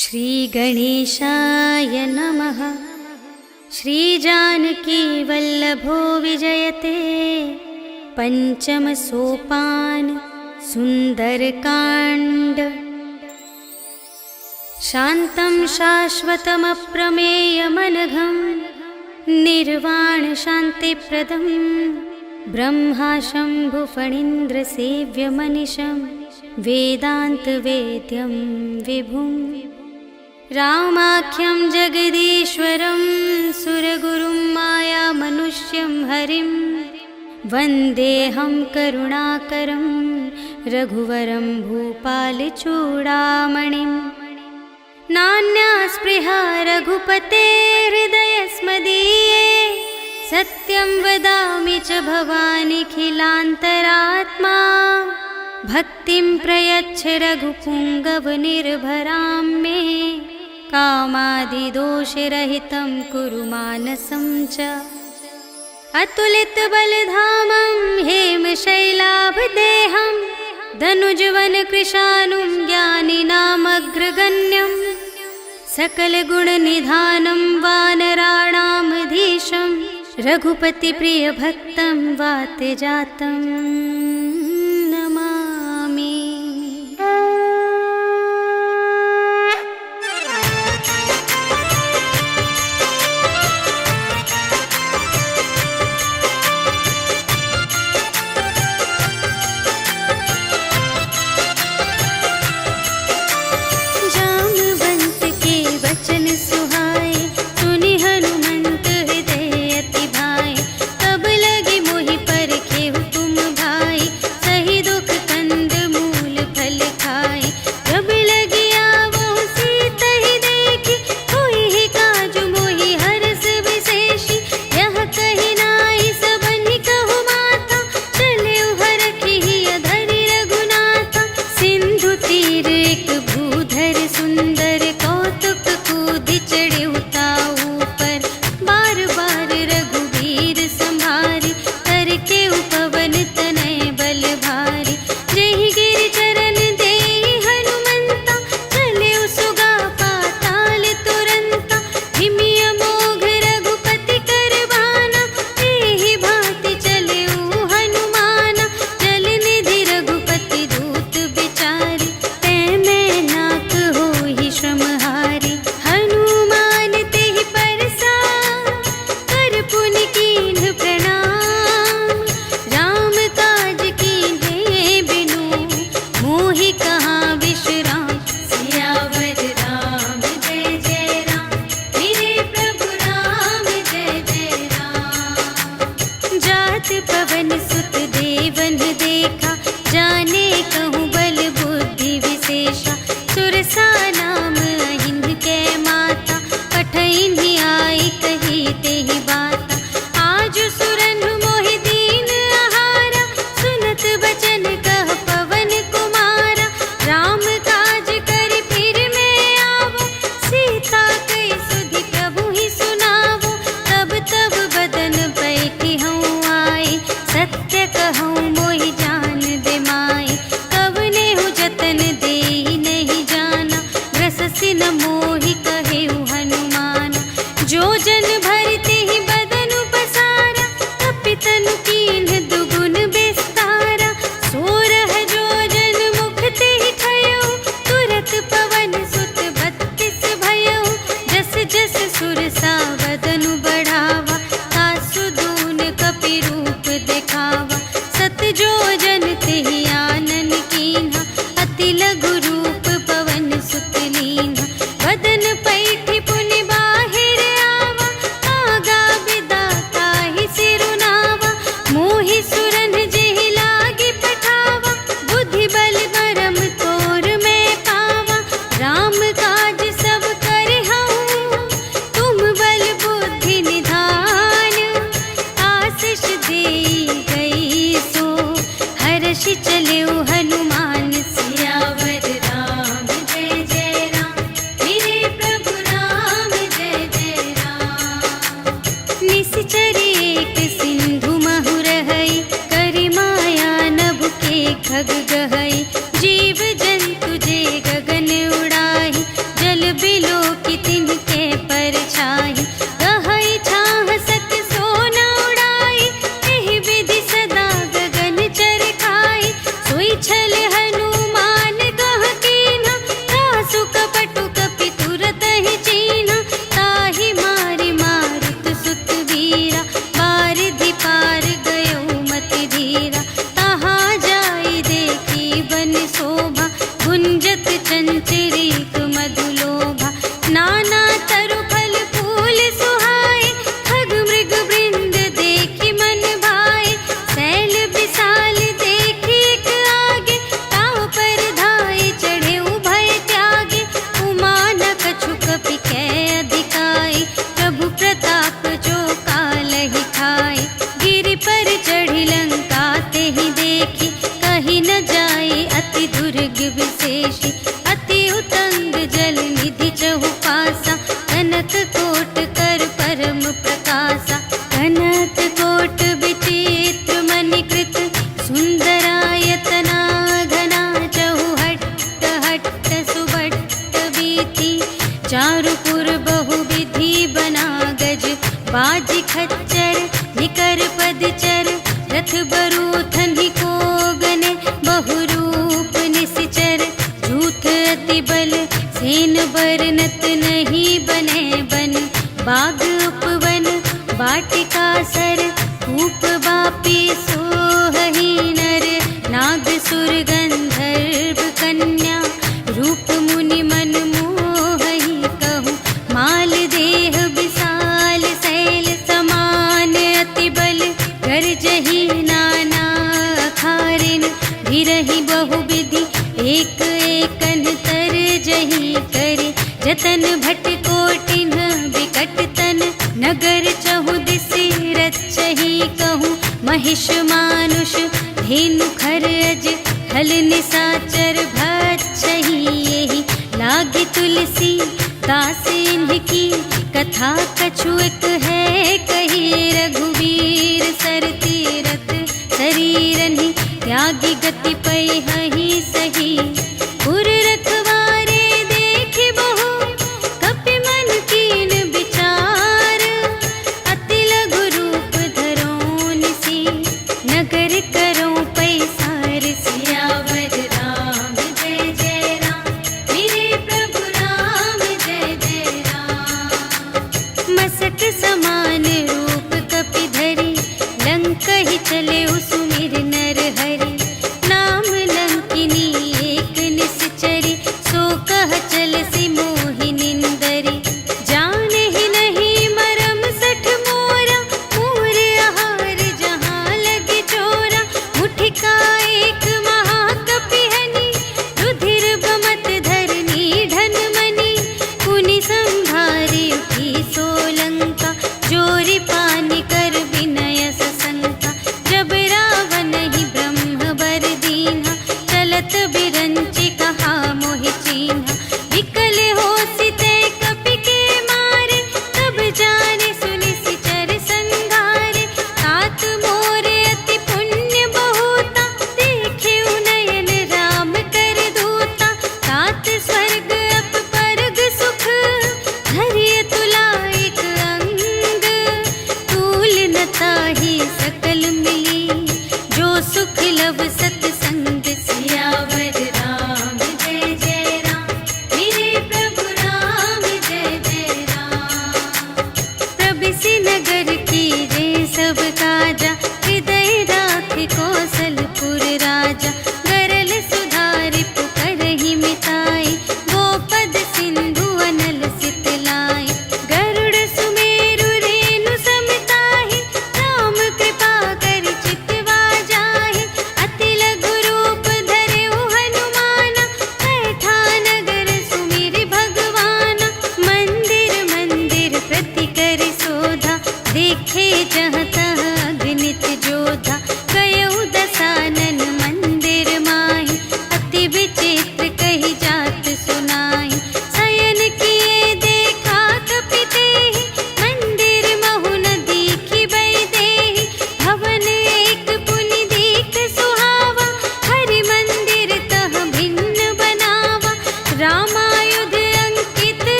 श्रीगणेशाय नमः। श्रीजानकी वल्लभो विजयते पंचम सोपान सुंदरकांड। शान्तं शाश्वतमप्रमेयमनघं निर्वाण शान्तिप्रदं ब्रह्मा शम्भुफणीन्द्रसेव्यमनिशं वेदान्तवेद्यं विभुं। रामाख्यं जगदीश्वरं सुरगुरुं मायामनुष्यं हरिं वन्देऽहं करुणाकरं रघुवरं भूपालचूडामणिं। नान्या स्पृहा रघुपते हृदयस्मदीये सत्यं वदामि च भवानिखिलान्तरात्मा। भक्तिं प्रयच्छ रघुपुङ्गवनिर्भरां मे कामादिदोषरहितं कुरु मानसं च। अतुलितबलधामं हेमशैलाभदेहं धनुजवनकृशानुं ज्ञानिनामग्रगण्यं सकलगुणनिधानं वानराणामधीशं रघुपतिप्रियभक्तं वातजातं नमामि। अति लघु रूप पवन सुत लीन्हा। वदन चारुपुर बहुविधि बना गज, बाज खच्चर निकर पदचर, रथ बरूथन ही को गने, बहुरूप निश्चर, झूठ अति बल सेन बरनत नहीं बने बन, बाग उपवन वाटिका सर, कूप बापी सोहहि नर, नाग सुर गंधर्व कन्या, रूप मुनि मन मोहहि कहूँ, माल देह विशाल शैल समान, अति बल गर्जहि नाना अखारिन, भिरहि बहुविधि एक एकन तरजहि करे, जतन भट कोटिन विकट तन, नगर चहु दिसि रचहि कहूँ, महिष मानुष धेनु खर अज, हल निसाचर भक्षहि एहि, लागी तुलसी दास इनकी, कथा कछु एक है कही, रघुवीर सर तीरथ शरीरनि, त्यागी गति पैहि सही, पुर रखवारे देखि बहु, कपि मन कीन विचार, अति लघु रूप धरों निसी, नगर करों पैसार, सियावर राम जय जय राम, मेरे प्रभु राम जय जय राम। मसक समान रूप कपि धरि, लंक ही चले सुमिर नर हरि, नाम लंकिनी एक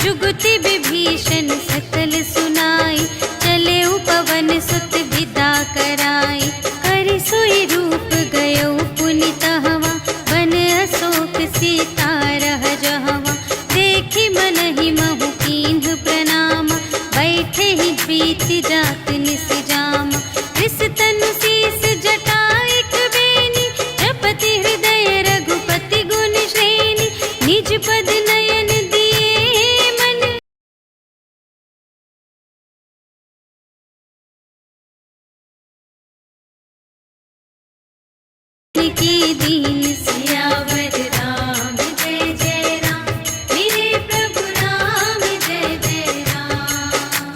जुगति विभीषण सकल सुनाई, चले पवन सुत विदा कराई। कर सोई रूप गयो पुनि तहवा, बन अशोक सीता रह जहवा। देखि मन ही महु कीन्ह प्रणाम, बैठे ही बीति जात निस जाम। रिस तनु शीस जटाइक बेनी, जपति हृदय रघुपति गुण श्रेणी। निज पद नयन दिए मन, की दीन। सियावर राम जय जय राम, मेरे प्रभु राम जय जय राम।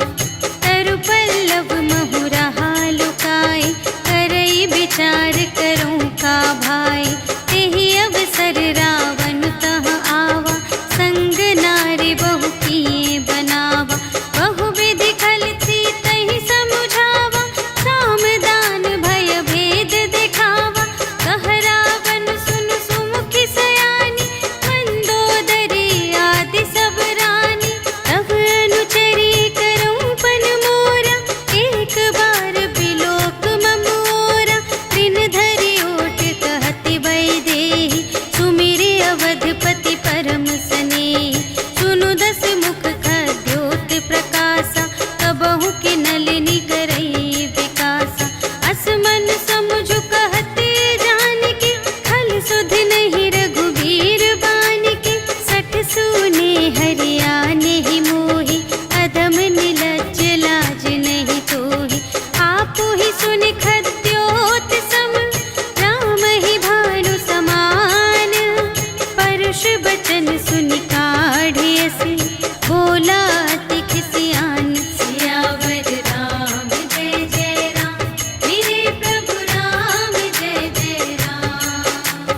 तरु पल्लव महु रहा लुकाई, करई विचार करूं का भाई। तेहि अवसर रावण तह आवा, संग नारी बहु किए बनावा। बहु विधि खल सीतहि समुझावा, साम दान भय भेद दिखावा। कह रावण सुन सुमुखि सयानी, मंदोदरी आदि सब रानी। तब अनुचरी करऊं पन मोरा, एक बार बिलोक मम ओरा। दिन धरि ओट कहति वैदेही, सुमिरि अवधपति परम स्नेही। सुनु दस मुख खद्योत प्रकाशा, कबहु कि नलिनी करई विकासा। असमन समुझ कहते जानकी, खल सुध नहीं रघुबीर बानिकी। सठ सूने हरियाने ही मोही, अधम निलज्ज लाज नहीं तोही। आपो ही सुनि खद्योत सम, राम ही भानु समान। परुष बचन सुनि काढ़ियसि, बोला अति खिसियान। सियावर राम जय जय राम, मेरे प्रभु राम जय जय राम।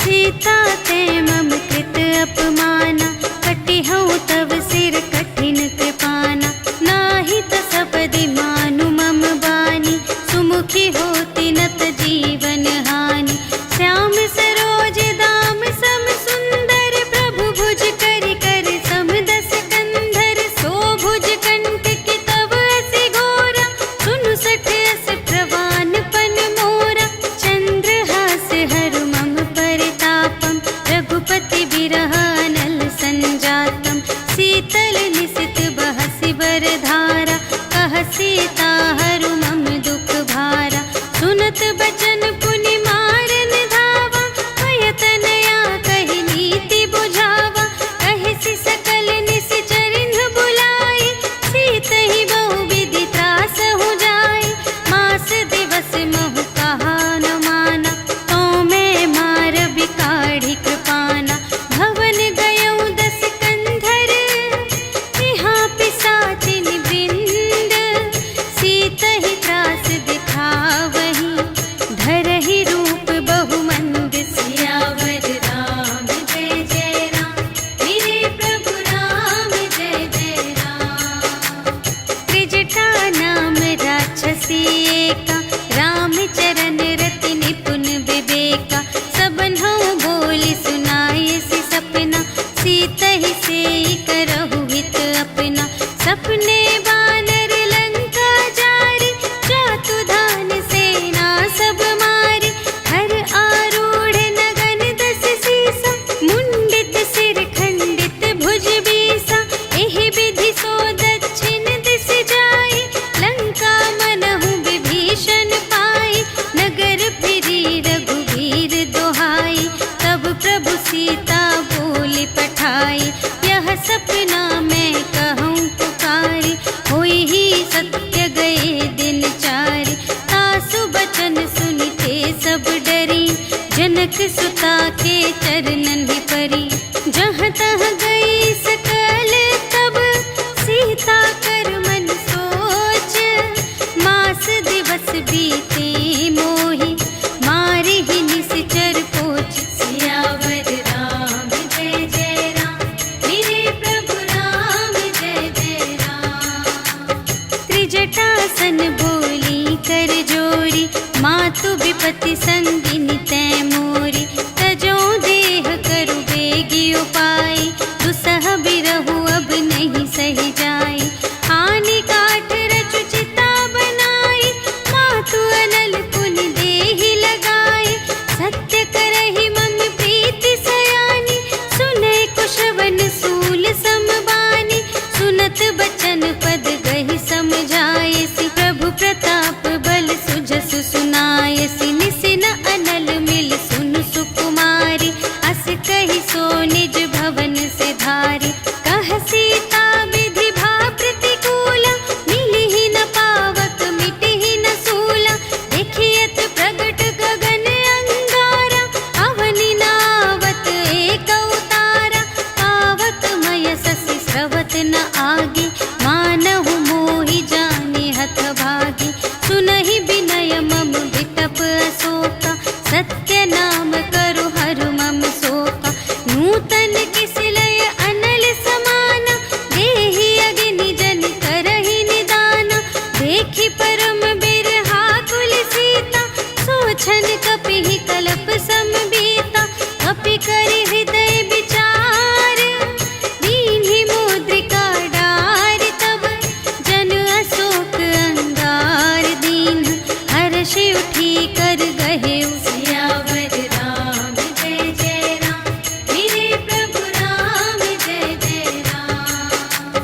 सीता ते मम कृत अपमाना, कटिहउँ तव सिर कठिन कृपाना। नाही त सपदि मानु मम बानी, सुमुखी होती नत जीवन हानि। श्याम सरोज दाम सम सुंदर, प्रभु भुज कर कर सम दस कंधर। सो भुज कंठ की तब असी घोरा, सुनु सठ अस प्रवान पन मोरा। चंद्रहास हरु मम परितापम, रघुपति बिरह अनल संजातम। शीतल निसित बहसि बरधारा, कह सीता हरु मम दुख भारा। सुनत बचन पुनि मारन धावा, भय तनया कहि नीति बुझावा। कहिसि सकल निसिचरिन्ह बुलाई, सीतहि बहु विधि त्रासहु जाई। मास दिवस महु कहा न माना, तो मैं मारबि काढ़ि कृपाना। भवन गयऊँ दस कंधर, यहाँ पिशाचिन वृंद। सीतहि त्रास दिखावही, धरहि रूप बहुमंद। सियावर राम जय जय राम, मेरे प्रभु राम जय जय राम। त्रिजटा नाम राक्षसी एका, राम चरण रति निपुण विवेका। सबन्हु बोली सुनायसि सपना, सीतहि सेई करहु हित अपना। सपने बानर लंका जारी, जातु धान सेना सब मारी। हर आरूढ़ नगन दस सीसा, मुंडित सिर खंडित भुज बीसा। एहि विधि सो दक्षिण दिस जाई, लंका मनहु विभीषण पाई। नगर फिरी रघुवीर दोहाई, तब प्रभु सीता बोली पठाई। यह सपना मैं कहूँ पुकारी, होई ही सत्य गए दिन चारि। तासु बचन सुनिते सब डरी, जनक सुता के चरणन ही परी। जहाँ तहाँ गई सकल तब, सीता कर मन सोच। मास दिवस बीते मोहि, मारि ही निसिचर पोच। सियावर राम जय जय राम, मेरे प्रभु राम जय जय राम। त्रिजटासन बोली कर जोरी, मातु विपति संगिनी तै मोरी। तजो देह करु बेगी उपाय, दुसह बिरहु अब नहीं मन किसलय अनल समाना, देहि अग्नि जन करहि निदाना। देखि परम बिरहा कुल सीता, सोचन कपिहि कलप समबीता। कपि करि हृदय विचार, दीन्हि मुद्रिका डार। तब जन अशोक अंगार दीन, हर्षि उठी कर गहेउ सियावर राम जय जय राम। मेरे प्रभु राम जय जय राम।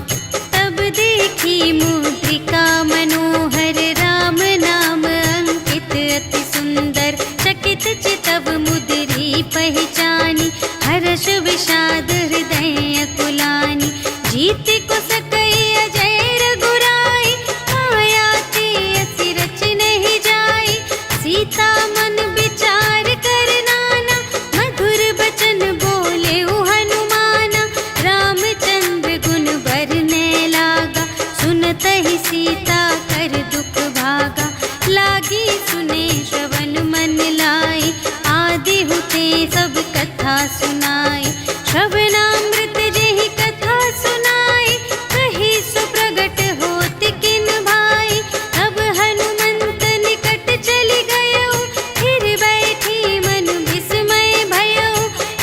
तब देखी मुद्रिका मनोहर, राम नाम अंकित अति सुंदर। चकित चितव मुद्री पहचानी, हर्ष विषाद हृदय अकुलानी। जीति को सकई अजय रघुराई, माया ते असि रच नहीं जाई। सीता मन विचार कर नाना, मधुर बचन बोले हनुमाना। रामचंद्र गुण बरने लागा, सुनतहि सीता कर दुख भागा। लागी सुने श्रवण मन लाई, आदि हुते सब कथा सुनाई। श्रवणामृत जेहि कथा सुनाई, कही सो प्रगट होत किन भाई। तब हनुमंत निकट चली गयो, फिर बैठी मन विस्मय भयो।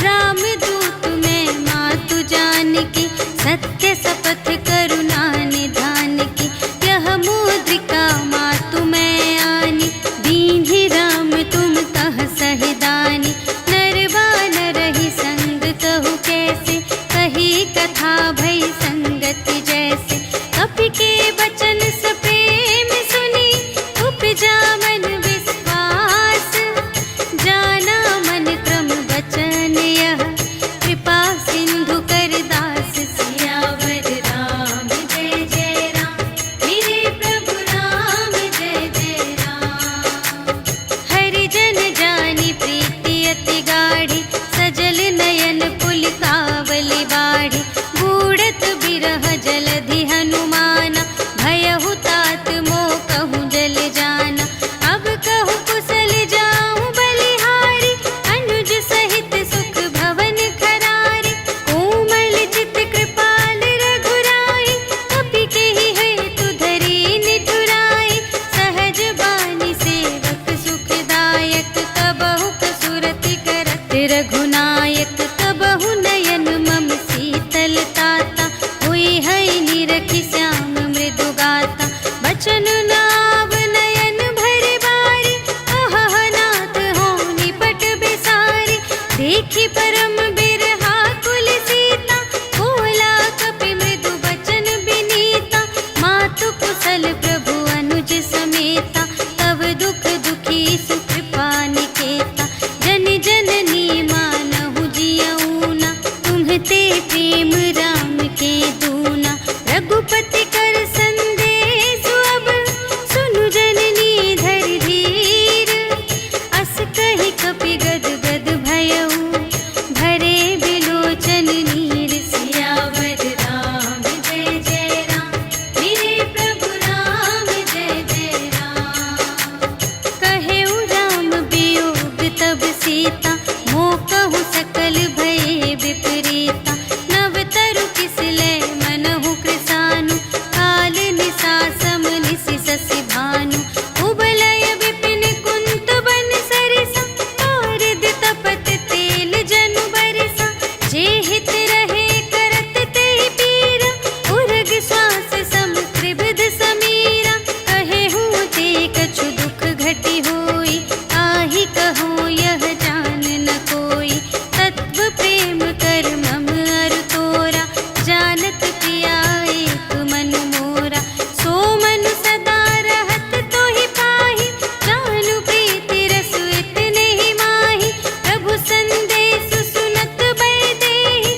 रामदूत मैं मातु जानकी, सत्य शपथ करुणा निधान की। यह मुद्रिका मातु मैं आनी, दीन्हि राम तुम कह सहिदानी। नर बानर ही संग कहु कैसे, कही कथा भई संगति जैसे। कपि के बचन सप्रेम सुनी, उपजा मन विश्वास। जाना मन क्रम बचन यह, कृपा सिंधु कर दास। सियावर राम जय जय राम। मेरे प्रभु राम जय जय राम। हरिजन जानी प्रीति अति गाढ़ी, सजल नयन पुलिकावली बाढ़ी। बूढ़त बिरह जलधि हनुमाना, भयहु तात मोह कहूँ जल जाना। अब कहूँ कुशल जाऊँ बलिहारी, अनुज सहित सुख भवन खरारी। कोमल चित कृपाल रघुराई, कपि केहि हेतु धरी निठुराई। सहज बानी सेवक सुखदायक, कबहु कसुरति करत रघुनायक। कबहु नयन मम शीतल ताता, हुई है निरखि श्याम मृदु गाता। बचन नाव नयन भर बारी, अहह नाथ हो निपट बिसारी। देखी परम बिरहा कुल सीता, बोला कपि मृदु बचन बिनीता। मातु कुशल प्रभु अनुज समेता, तब दुख दुखी सुकृपा निकेता। जन जननी मानहु जियऊना, तुम्हते प्रेम राम के दूना। रघुपति कर संदेश अब, सुनु जननी धर धीर। अस कहि कपि गद गद भयऊ, भरे बिलोचन नीर। सियावर राम जय जय राम। मेरे प्रभु राम जय जय राम। कहेउ राम वियोग तब सीता, मोह कहु सकल भये विपरीता। नव तरु किसलय मनहु कृसानु, काल निसा सम निसि शशि भानु। उबलय विपिन कुंत बन सरिसा, पारिद तपत तेल जनु बरिसा। जे हित रहे करत तेहि पीरा, उर्ग श्वास सम त्रिविध समीरा। कहेहु ते कछु दुख घटी होई, आहि कहूँ यह जान न कोई। तत्व प्रेम कर मम अरु तोरा, जानत पिया एक मन मोरा। सो मन सदा रहत तोहि पाहि, जानु प्रीति रसु इतने ही माहि। प्रभु संदेश सुनत बै देहि,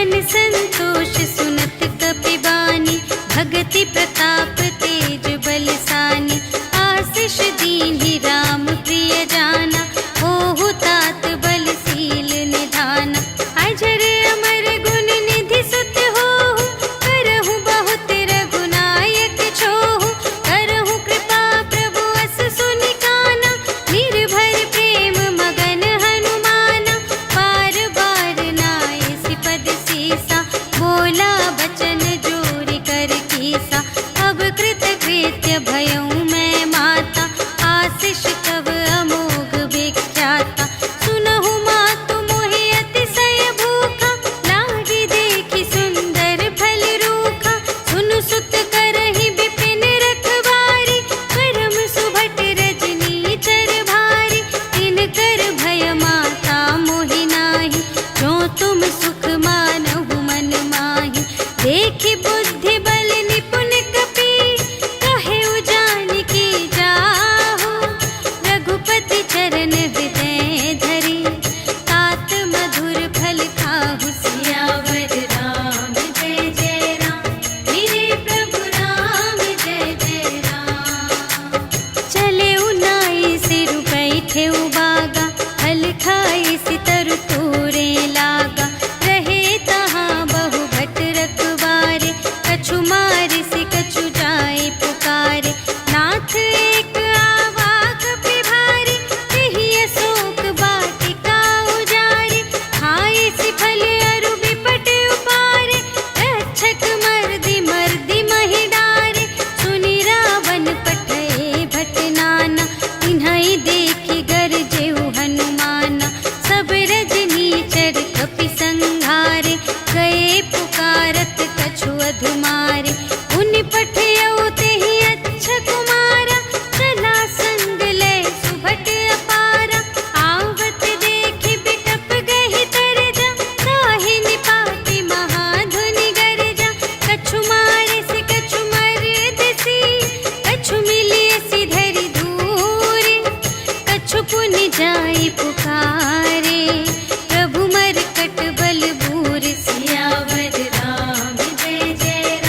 मन संतोष सुनत कपिबानी, भगति प्रताप तेज बलसानी। आशीष दीन्हि राम प्रिय जाना, होहु तात बलशील निधाना। अजर अमर गुण निधि सुत होहु, करहु बहुत रघुनायक छोहु। करहु कृपा प्रभु अस सुनि काना, निर्भर प्रेम मगन हनुमाना। बार बार नाय सिपद सीसा, बोला बचन जोरि कर कीसा। अब कृत कृत्य भयउ मैं माता, आशीष तब अमोघ विख्याता। सुनहु मातु मोहि अतिशय भूखा, लागी देखि सुंदर फल रूखा। सुनु सुत करहि विपिन रखवारी, परम सुभट रजनी चर भारी। तिनकर भय माता मोहि नाही, जो तुम सुख मानहु मन माही। देखि बुद्धि बल निपुण कपि, कहे जानकी जाहु। रघुपति चरण हृदय धरि, तात मधुर फल खाहु। सियावर राम जय जय राम, मेरे प्रभु राम जय जय राम। चले उनाई सिरु बैठे उबागा, फल खाई सितरु तोरे लागा। रहे तहाँ बहु भट रखवारे, कछु मारिसि कछु जाए पुकारे। नाथ एक आवा कपि भारी, तेहि अशोक वाटिका उजारी। खाए सि फल अरु बिपट उपारे, रक्षक मर्दि मर्दि महि डारे। सुनि रावण पठए भट नाना, तिन्हइ देखि गरजेउ हनुमाना। सब रजनी चर कपि संघारे, गए पुकारत कछु अधुमारे। उनि पठयउ तेहि अच्छा कुमारा, चला संग लय सुभट अपारा। आवत देखि बिटप गहि तरजा, ताहि निपाति महाधुनि गरजा। कछु मारिसि कछु मरदिसि, कछु मिलियसि धरि धूरे। कछु पुनि जाई पुकारे, प्रभु मरकट बल बूरे। सियावर राम जय जय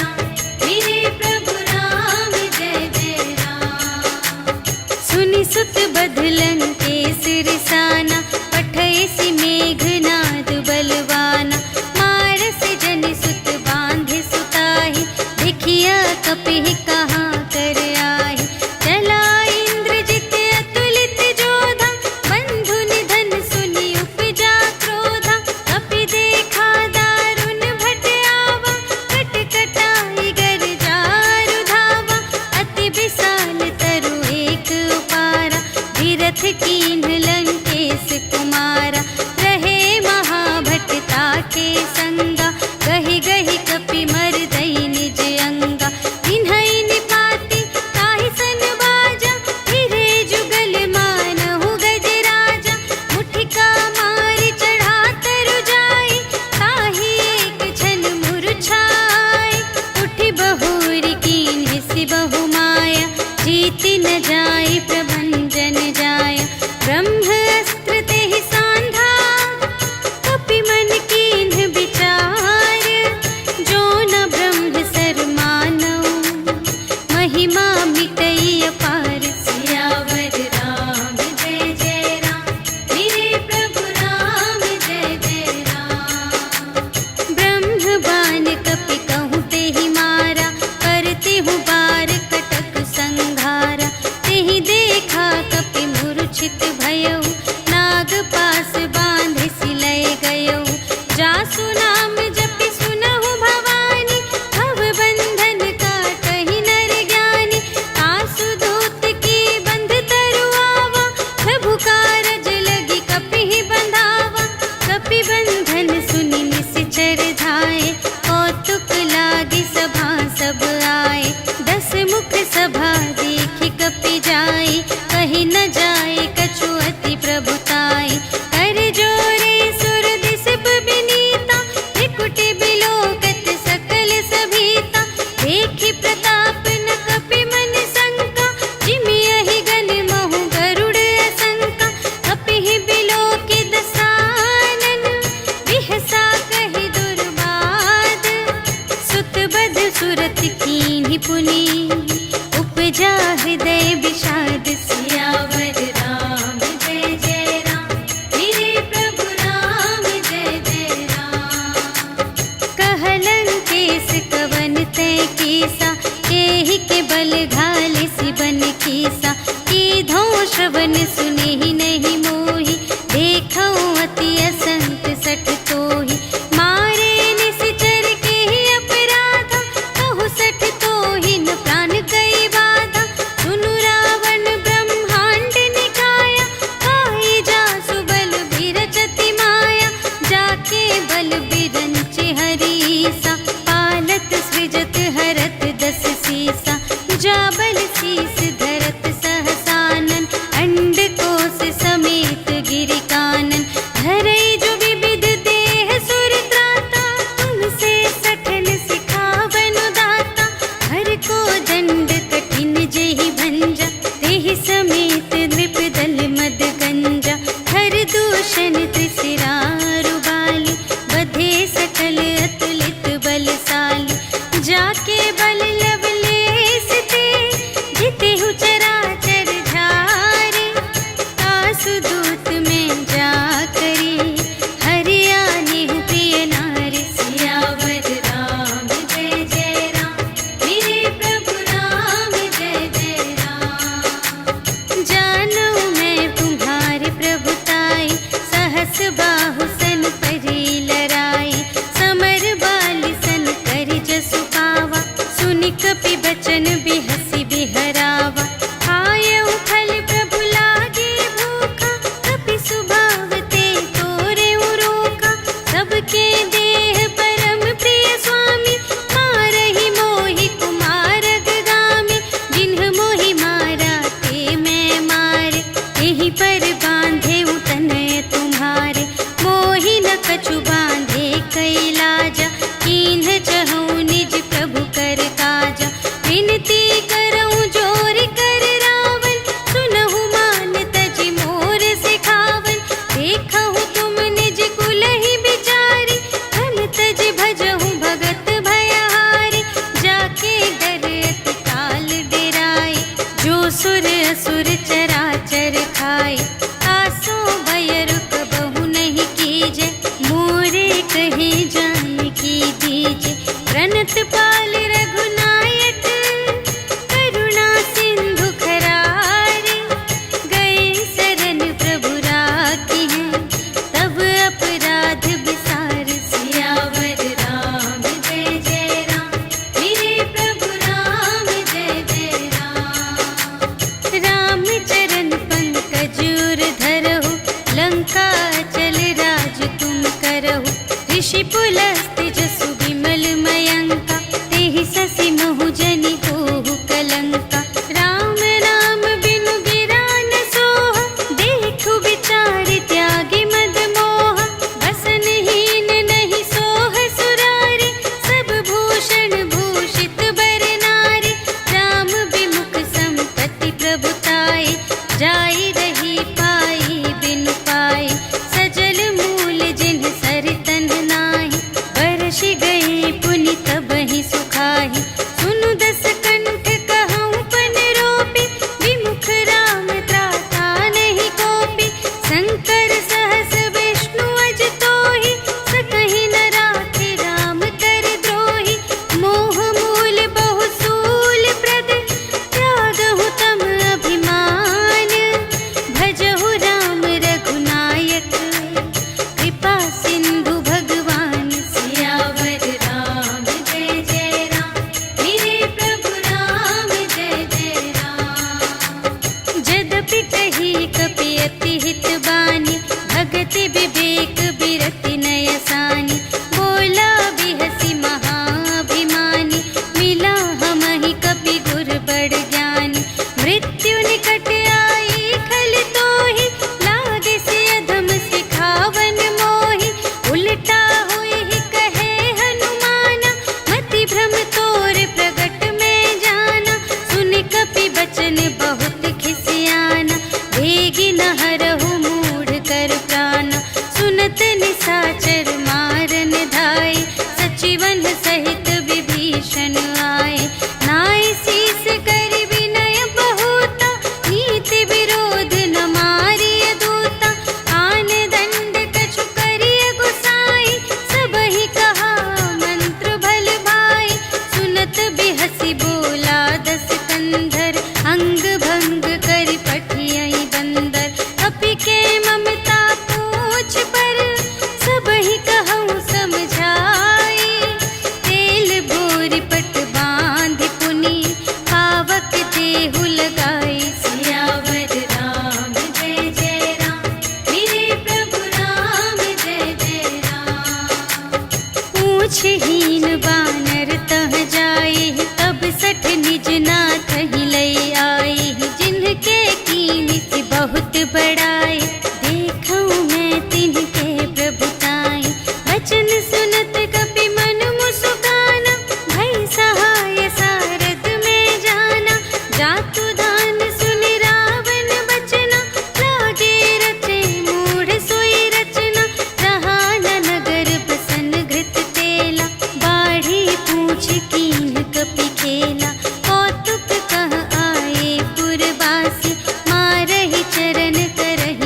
सुरत कीन्ही पुनि उपजा हृदय विषाद सियावर राम जय जय राम मेरे प्रभु राम जय जय राम। कहलन केस कवन तय केसा एहि के बल घाले सिबन केसा कीधो श्रवण सुने ही नहीं मोहि देखो अति असंत सठ तोहि मारे निश्चर के ही अपराधा कहु सठ तोहि न प्राण गई बाधा सुनु रावण ब्रह्मांड निकाया काई जासु बल बिरचति माया जाके बल बिरंचे हरीसा पालत सृजत हरत दस सीसा जा बल शीस धरत सहसानन अंड कोश समेत गिरि कानन धरई जो विविध देह सुर त्राता तुमसे सठन सिखावन दाता हर को दंड कठिन जेहि भंजा तेहि समेत नृप दल मद गंजा हर दूषण त्रिशिरारु बाली बधे सकल अतुलित बलशाली जाके बल लवलेस ते जितेहु चराचर झारे आसु दूत में जा करी हरियाणि प्रिय नारी सियावर राम जय जय राम मेरे प्रभु राम जय जय राम। जानो मैं तुम्हारे प्रभुताई सहस बाहु सन परी लराई समर बाली सन करि जसु पावा सुनि कपि बचन बिहसी बिहरावा आयउ फल प्रभु लागे भूखा कपि सुभाव ते तोरे रोका सबके देह परम प्रिय स्वामी मारहि मोहि कुमार गामी जिन्ह मोहि मारा ते मैं मारे यही पर बांधे तनय तुम्हारे मोहि न कछु बांधे कैलाजा कीन्ह चहु निज प्रभु कर काजा विनती करऊं जोर कर रावण सुनहु मान तजि मोर सिखावन देखहु तुम निज कुलहि बिचारी धन तजि भजहु भगत भयहारी जाके डर अति काल डेराए जो सुर असुर चराचर खाए आसो भय रुक बहु नहीं कीजे मोरे कहे जान की दीजे प्रणत पाल रघुनायक करुणा सिंधु खरारे गए शरण प्रभु राखी हैं तब अपराध विसार सियावर राम जय जय राम मेरे प्रभु राम जय जय राम। राम चरण पंकज उर धरहु लंका चल राज तुम करहु ऋषि पुलस्त्य जसु विमल मयंका पूछहीन बानर तह जाए, तब सठ निज नाथ ही लय आए। जिनके कीन से बहुत बड़ाए, देखूं मैं तिनके प्रभुताई। वचन सुनत कपि मन मुस्काना, भई सहाय सारद में जाना। जातु दान सुनि रावण बचना, लागे रचे मूढ़ सोई रचना। रहा न नगर बसन घृत तेला, बाढ़ी पूछ कीन कपि खेला। कौतुक कह आए पुरवासी, मारहि चरण करहि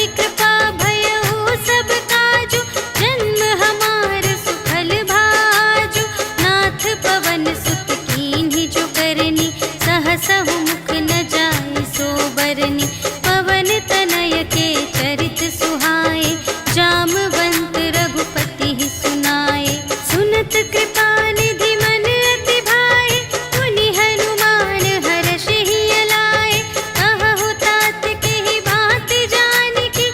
ही कृपा भयउ सब काजु, जन्म हमार सुफल भाजु। नाथ पवन सुत कीन्ही जो करनी, सहसहु मुख न जाय सो बरनी। पवन तनय के चरित सुहाए, जामवंत रघुपति ही सुनाए। सुनत कृपा निधि मन अति भाए, मुनि हनुमान हर्षि ही लाए। कहहु तात के ही भांति जानकी,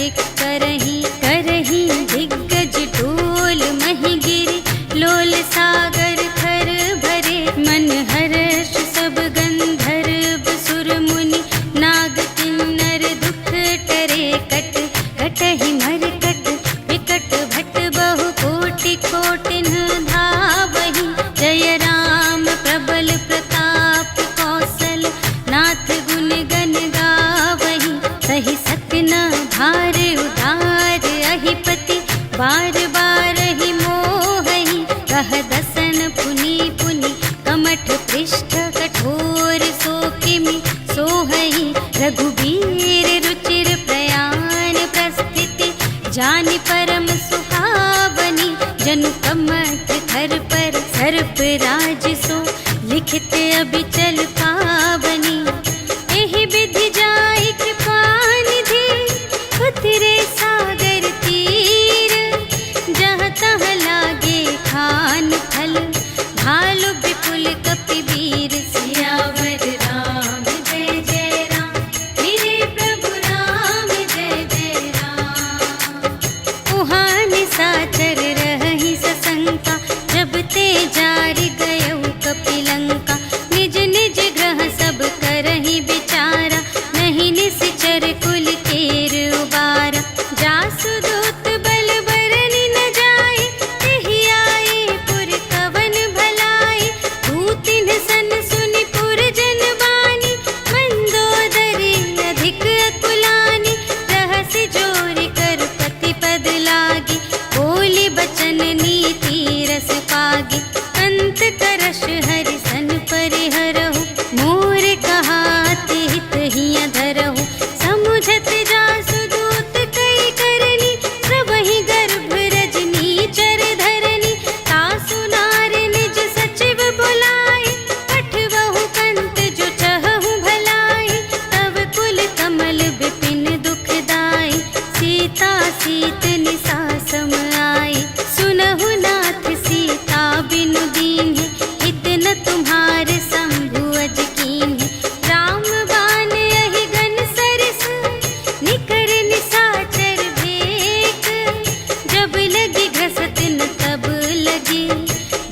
कार्तिक करही करही दिग्गज डोल मही गिरी लोल सागर थर भरे मन हर्ष सब गंधर्व सुर मुनि नाग किन्नर दुख टरे कट कटहि मरकट विकट भट बहु कोटि कोटिन धावहि जय राम प्रबल प्रताप कौशल नाथ गुण गण गावहि सहि सकना भार उदार अहिपति बार बार ही मोहहि कह दसन पुनि पुनि कमठ पृष्ठ कठोर सो किमि सोहहि रघुबीर रुचिर प्रयाण प्रस्थिति जानि परम सुहावनी जनु कमठ धर पर सर्प राज सो लिखित अबिचल पावनी एहि विधि जाय कृपा निधि उतरे सागर तीर जहाँ तहाँ लागे खान फल भालु विपुल कपि वीर सियावर राम जय जय राम मेरे प्रभु राम जय जय राम उहाँ निशाचर रहहि सशंका जब ते जारि गयउ कपिलंका निज निज ग्रह सब करहि विचारा नहीं निश्चर कुल केर उबारा जासु दूत बल बरनि न जाय तेहि आए पुर कवन भलाई दूतिन सन सुनि पुर जन बानी मंदोदरी अधिक अकुलानी रहसि जोरि कर पति पद लागी बोली बचन नीति रस पागी अंत करश हरि सन परिहरहु मोर कहाति हित हिय धरहु समुझत जासु दूत कई करनी प्रभहि गर्भ रजनी चर धरनी तासु नार निज सचिव बुलाए पठवहु कंत जो चहहु भलाई तब कुल कमल विपिन दुखदाई सीता सीत निसा सम आई सुनहु नाथ सीता बिनु दीन्हि हित न तुम्हारे शंभु अज कीन्हि राम बाण यहि गन सरस निकर निशाचर भेक जब लगी घसत न तब लगी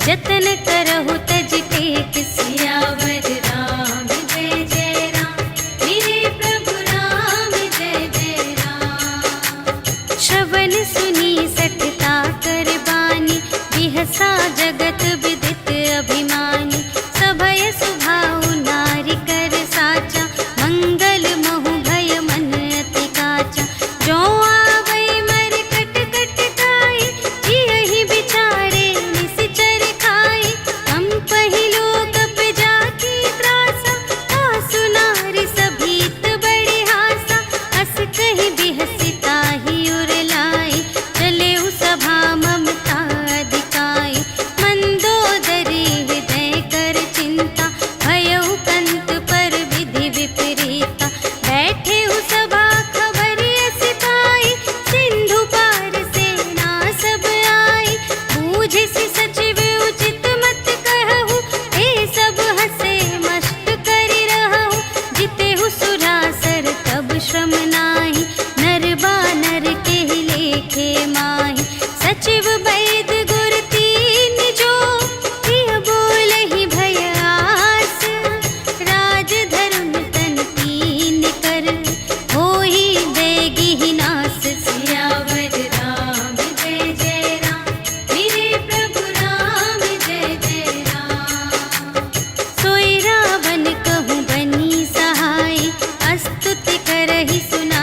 जतन करहु तज टेक सियावर राम जय जय राम मेरे प्रभु राम जय जय राम श्रवण सुनी सठता कर बानी बिहसा जगत विदित अभिमानी सभय सुभाउ नारी कर साचा मंगल महु भय मन अति काचा जो आवै मर कट कट खाई जियहि विचारे निश्चर खाई हम पहिलो कप जाकी त्रासा तासु नारी सभीत बड़ी हासा अस कहि बिहसी ताहि उर लाई चले उ सभा ममता अधिकाई मंदोदरी हृदय कर चिंता भयउ कंत पर विधि विपरीता बैठे उ सभा खबर अस पाई सिंधु पार सेना सब आई बूझिसि सचिव उचित मत कहु ए सब हसे मस्त करि रहु जितेहु सुरासर तब श्रम नाही नर बानर केहि लेखे माहि सचिव वैद गुर तीन जो प्रिय बोलहि भय आस राज धर्म तन तीन कर होहि देगी ही नास सियावर राम जय जय राम मेरे प्रभु राम जय जय राम सोई रावण कहूँ बनी सहाय अस्तुति करहि सुना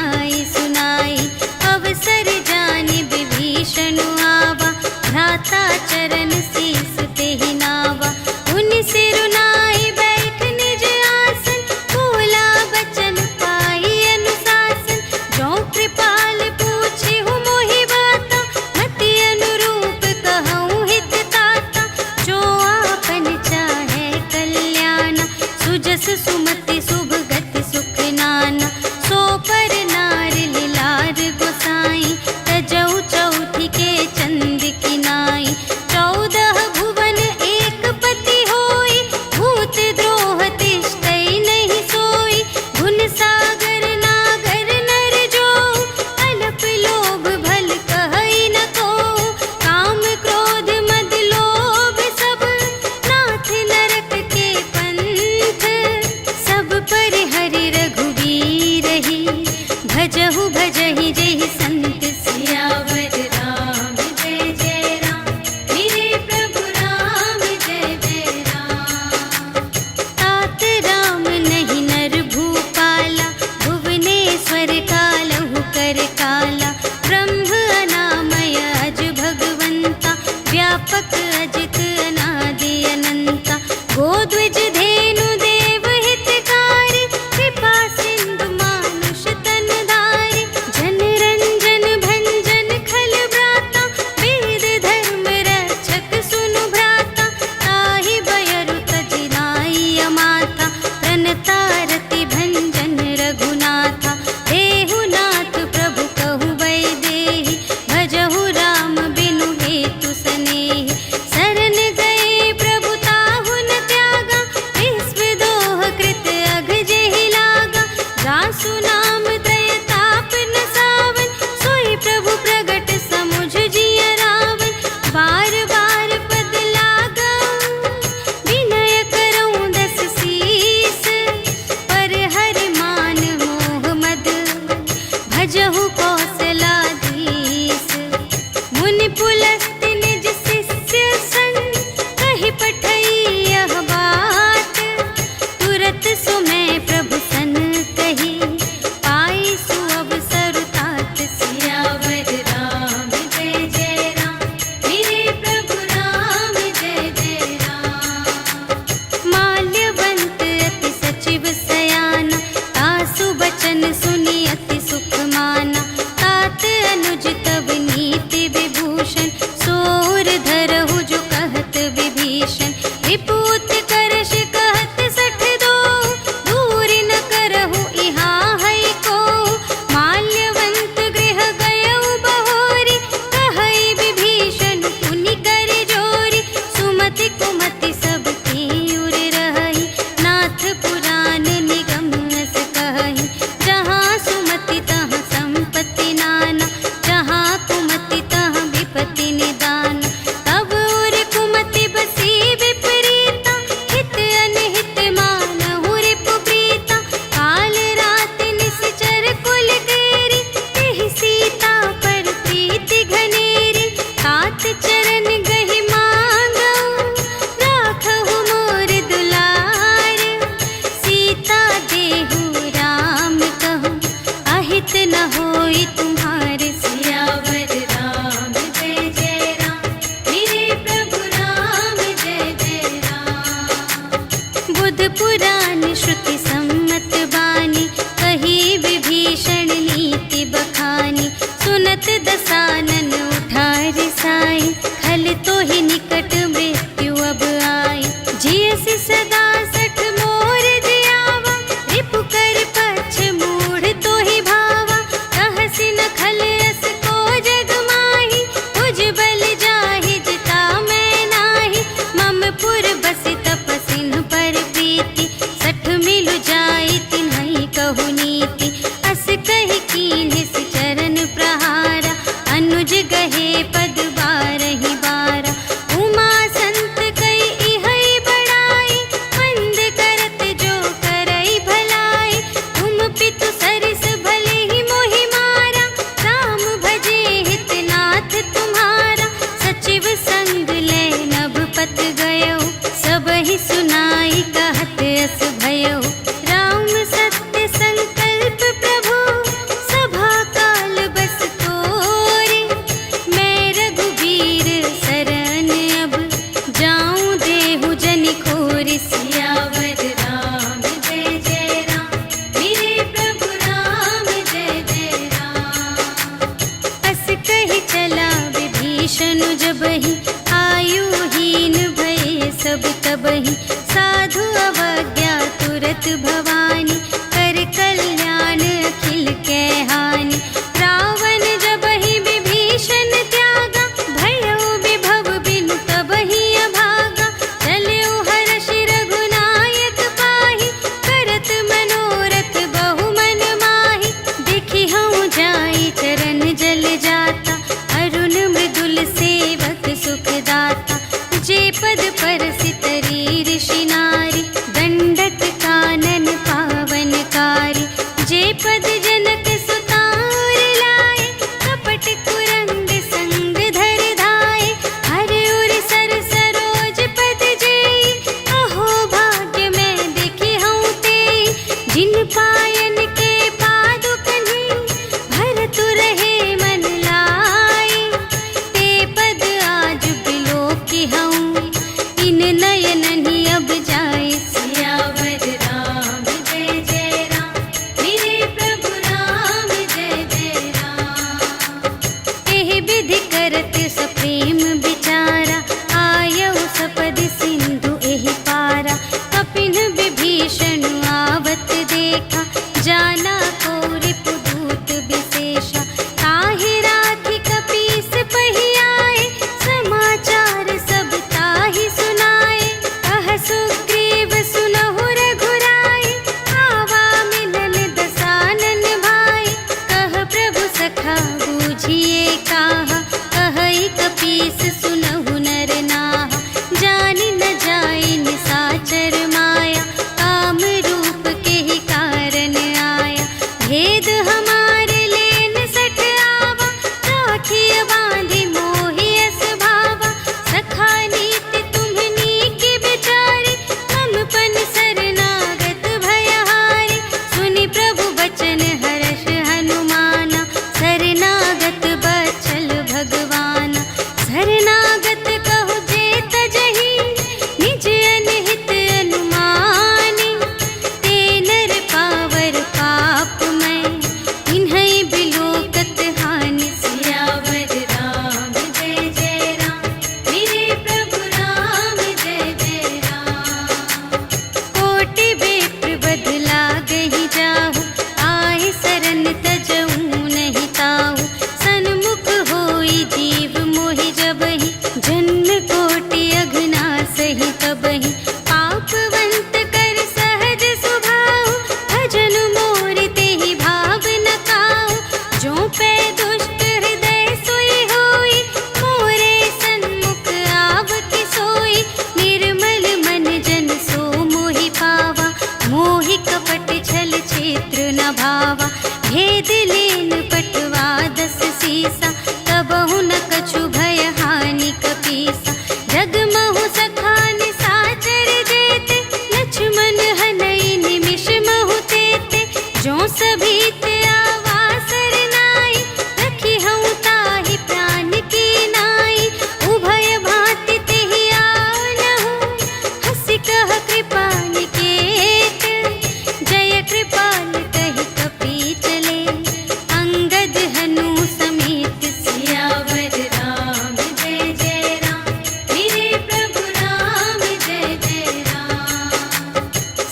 भजहु भजहि जेहि संत सियावर राम जय जय राम। मेरे प्रभु राम जय जय राम। तात राम नहीं नर भूपाला, भुवनेश्वर कालहु कर काला। ब्रह्म अनामय अज भगवंता, व्यापक अजित अनादि अनंता। गोद्विज धेनु देव हितकारी, कृपा सिंधु मानुष तन धारी। जन रंजन भंजन खल भ्राता, वेद धर्म रक्षक सुनु भ्राता। ताहि बयरु तजि नाई माता, प्रणतारति भंजन रघुनाथा। देहु नाथ प्रभु कहु वैदेही, भजहु राम बिनु हेतु सनेही। शरण गए प्रभु ताहु न त्यागा, विश्व दोह कृत अघ जेहि लागा। जासु नाम त्रय ताप न सावन, सोई प्रभु प्रगट समुझ जिय रावण। बार बार पद लागऊं, विनय करऊं दस सीस। पर हरि मान मोह मद, भजहु कौशलाधीश। मुनि पुलस्त्य निज शिष्य सन, कहि पठई यह बात। तुरत सुमय प्रभु सन कही, पाई सुअवसर तात। सियावर राम जय जय राम। मेरे प्रभु राम जय जय राम। माल्यवंत अति सचिव सयाना, तासु बचन सुनि अति सुख माना। तात अनुज तब नीति विभूषण, सोर धरहु जो कहत विभीषण। विपूत करश कहत सठ दो, दूरि न करहु इहाँ है को। माल्यवंत गृह गयउ बहोरी, कहई विभीषण पुनि कर जोरी। सुमति कुमति सब की उर रहई, नाथ पुराण निगम अस कहई। जहाँ सुमति तहाँ संपत्ति नाना, जहाँ कुमति तहाँ विपत्ति निदान। तब उर कुमति बसी विपरीता, हित अनहित मानहु रिपु प्रीता। काल रात निश्चर कुल केरी, तेहि सीता पर प्रीति घनेरी। तात चरण गहि मांगऊं, राखहु मोर दुलार। सीता देहु राम कहूँ, अहित न होई तुम्हारे। सियावर राम जय जय राम। मेरे प्रभु राम जय जय राम। बुध पुराण श्रुति सम्मत बानी, कही विभीषण नीति बखानी। सुनत दसानन उठार साई, खल तो ही निकट मृत्यु अब आई। जियसि सदा सठ मोर जियावा, रिपु कर पक्ष मूढ़ तो ही भावा। कहसि न खल अस को जग माही, तुझ बल जाहि जिता मैं नाही। मम पुर बसि तपसिन पर प्रीति, सठ मिलु जाई तिन्हई कहु नीति। अस कहि कीन्हि सि चरण प्रहारा, अनुज गहे पद बारहि बारा। उमा संत कई इहै बड़ाई, मंद करत जो करई भलाई। तुम पितु सरिस भले ही मोहि मारा, राम भजे हित नाथ तुम्हारा। सचिव संग ले नभ पत गयो, सबहि सुनाई कहत अस भयो। राम सत्य संकल्प प्रभु, सभा खरीद लेन पटवा 10 सीसा, तबहु न कछु भय हानि कपीसा। जगमहु सखान साचर जेते, लक्ष्मण हनई निमिष महु तेते। जो सभी ते आवासर नाई, रखी हूँ ताहि प्राण की नाई। उभय भांति तेहि आनहु, हंसि कह कृपाल केत। जय कृपाल कहि कपि चले, अंगद हनु समेत। सियावर राम जय जय राम, मेरे प्रभु राम जय जय राम।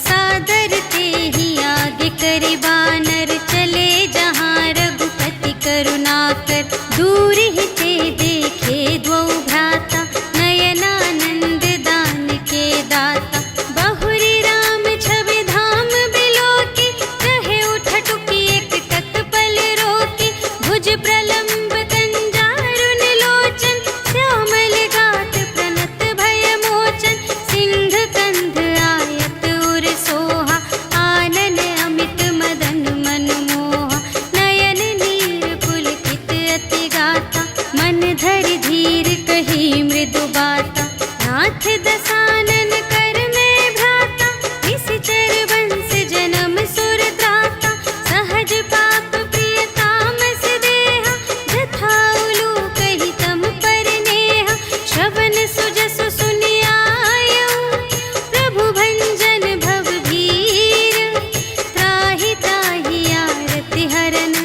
सादर तेहि आगे करे बानर, चले जहाँ रघुपति करुणाकर। दूर ही ते देखे द्वौ भ्राता, नयनानंद दान के दाता। बहुरी राम छवि धाम बिलोकी, कहे उठटुकी एक तत्पल रोकी। भुज प्रलंब कंजारुन लोचन, श्यामल गात प्रणत भय मोचन। सिंह कंध आयत उर सोहा, आनन अमित मदन मन मोहा। नयन नीर पुलकित अति गाता, मन धरि धीर कही मृदु बाता। नाथ दसानन कर में भ्राता, निश्चर वंश जन्म सुर त्राता। सहज पाप प्रिय तामस देहा, जथा उलूक ही तम पर नेहा। श्रवण सुजसु सुनि आयऊ, प्रभु भंजन भव भीर। त्राहि त्राहि आरति हरन,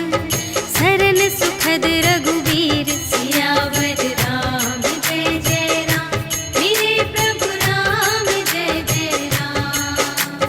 सरन सुखद रघुवीर। सियावर राम जय जय राम, मेरे प्रभु राम जय जय राम।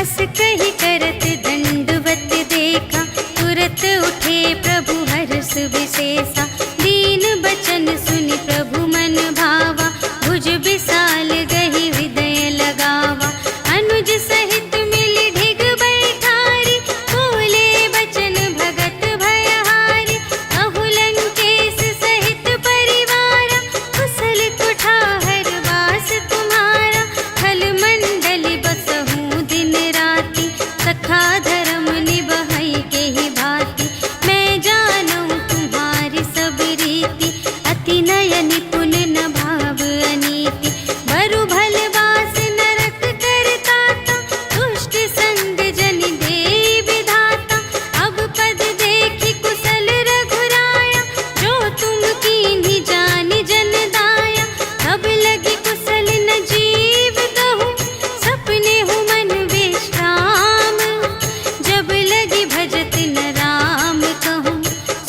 अस कहि करत दंडवत देखा, तुरत उठे प्रभु हर्ष विशेषा। दीन बचन सुनि प्रभु मन भावा, भुज विशाल गहि हृदय लगावा। अनुज सहित मिलि ढिग बैठारी, बोले बचन भगत भयहारी। कहु लंकेश सहित परिवारा, कुशल कुठार वास तुम्हारा। खल मंडल बसहु दिन राति, सखा धर्म निबहै केहि भांति। मैं जानूं तुम्हारी सब रीति, अति नय निपुण न भाव अनीति। बरु भल बास नरक करताता, दुष्ट संग जन देई विधाता। अब पद देखि कुशल रघुराया, जो तुम कीन्ही जानि जन दाया। तब लगी कुशल न जीव कहूँ, सपने हूँ मन विश्राम। जब लगी भजत न राम कहूँ,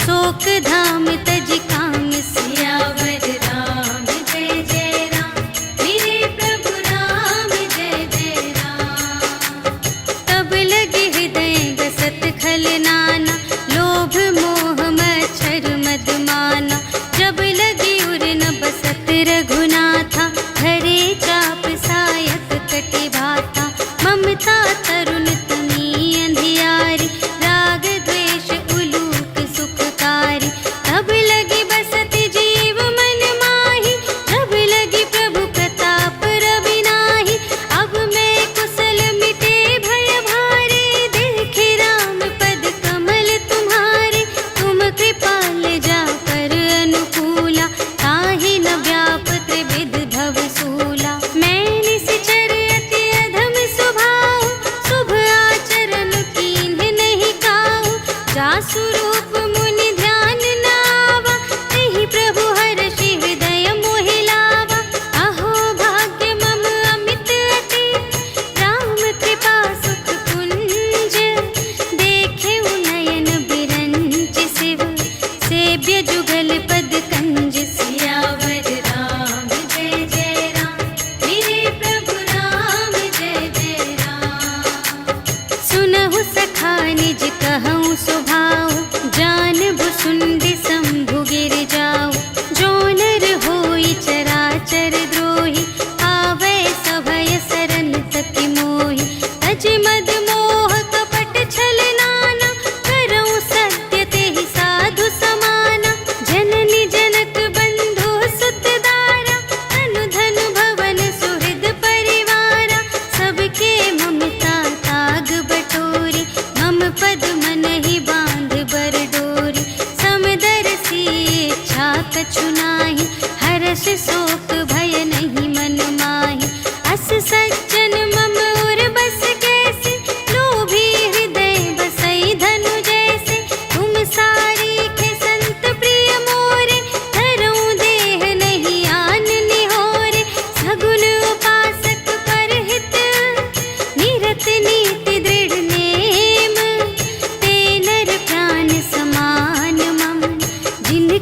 शोक धाम तज काम। सियावर राम जय जय राम, मेरे प्रभु राम जय जय राम। तब लगे हृदय गसत खल नाना, लोभ मोह मच्छर मद माना। जब लगी उर न बसत रघुनाथा, धरे चाप सायक कटि भाता। ममता तरुण तमी अंधियारी, राग द्वेष उलूक सुखकारी। तब लगी बसत जीव मन माही, जब लगी प्रभु प्रताप रवि नाही। अब मैं कुशल मिटे भय भारे, देखे राम पद कमल तुम्हारे। तुम कृपाल जा पर अनुकूला, ताहि न व्याप त्रिविध भव सूला। मैं निश्चर अति अधम स्वभाव, शुभ आचरण कीन्ह नहीं काहू। जासु रूप मुनि ध्यान न आवा, तेहि प्रभु हर्षि हृदय मोहि लावा। अहो भाग्य मम अमित अति, राम कृपा सुख कुंज। देखे नयन बिरंच शिव, सेव्य जुगल पद कंज। सियावर राम जय जय राम, मेरे प्रभु राम जय जय राम। सुनहु सखा निज कहूँ स्वभाव, जा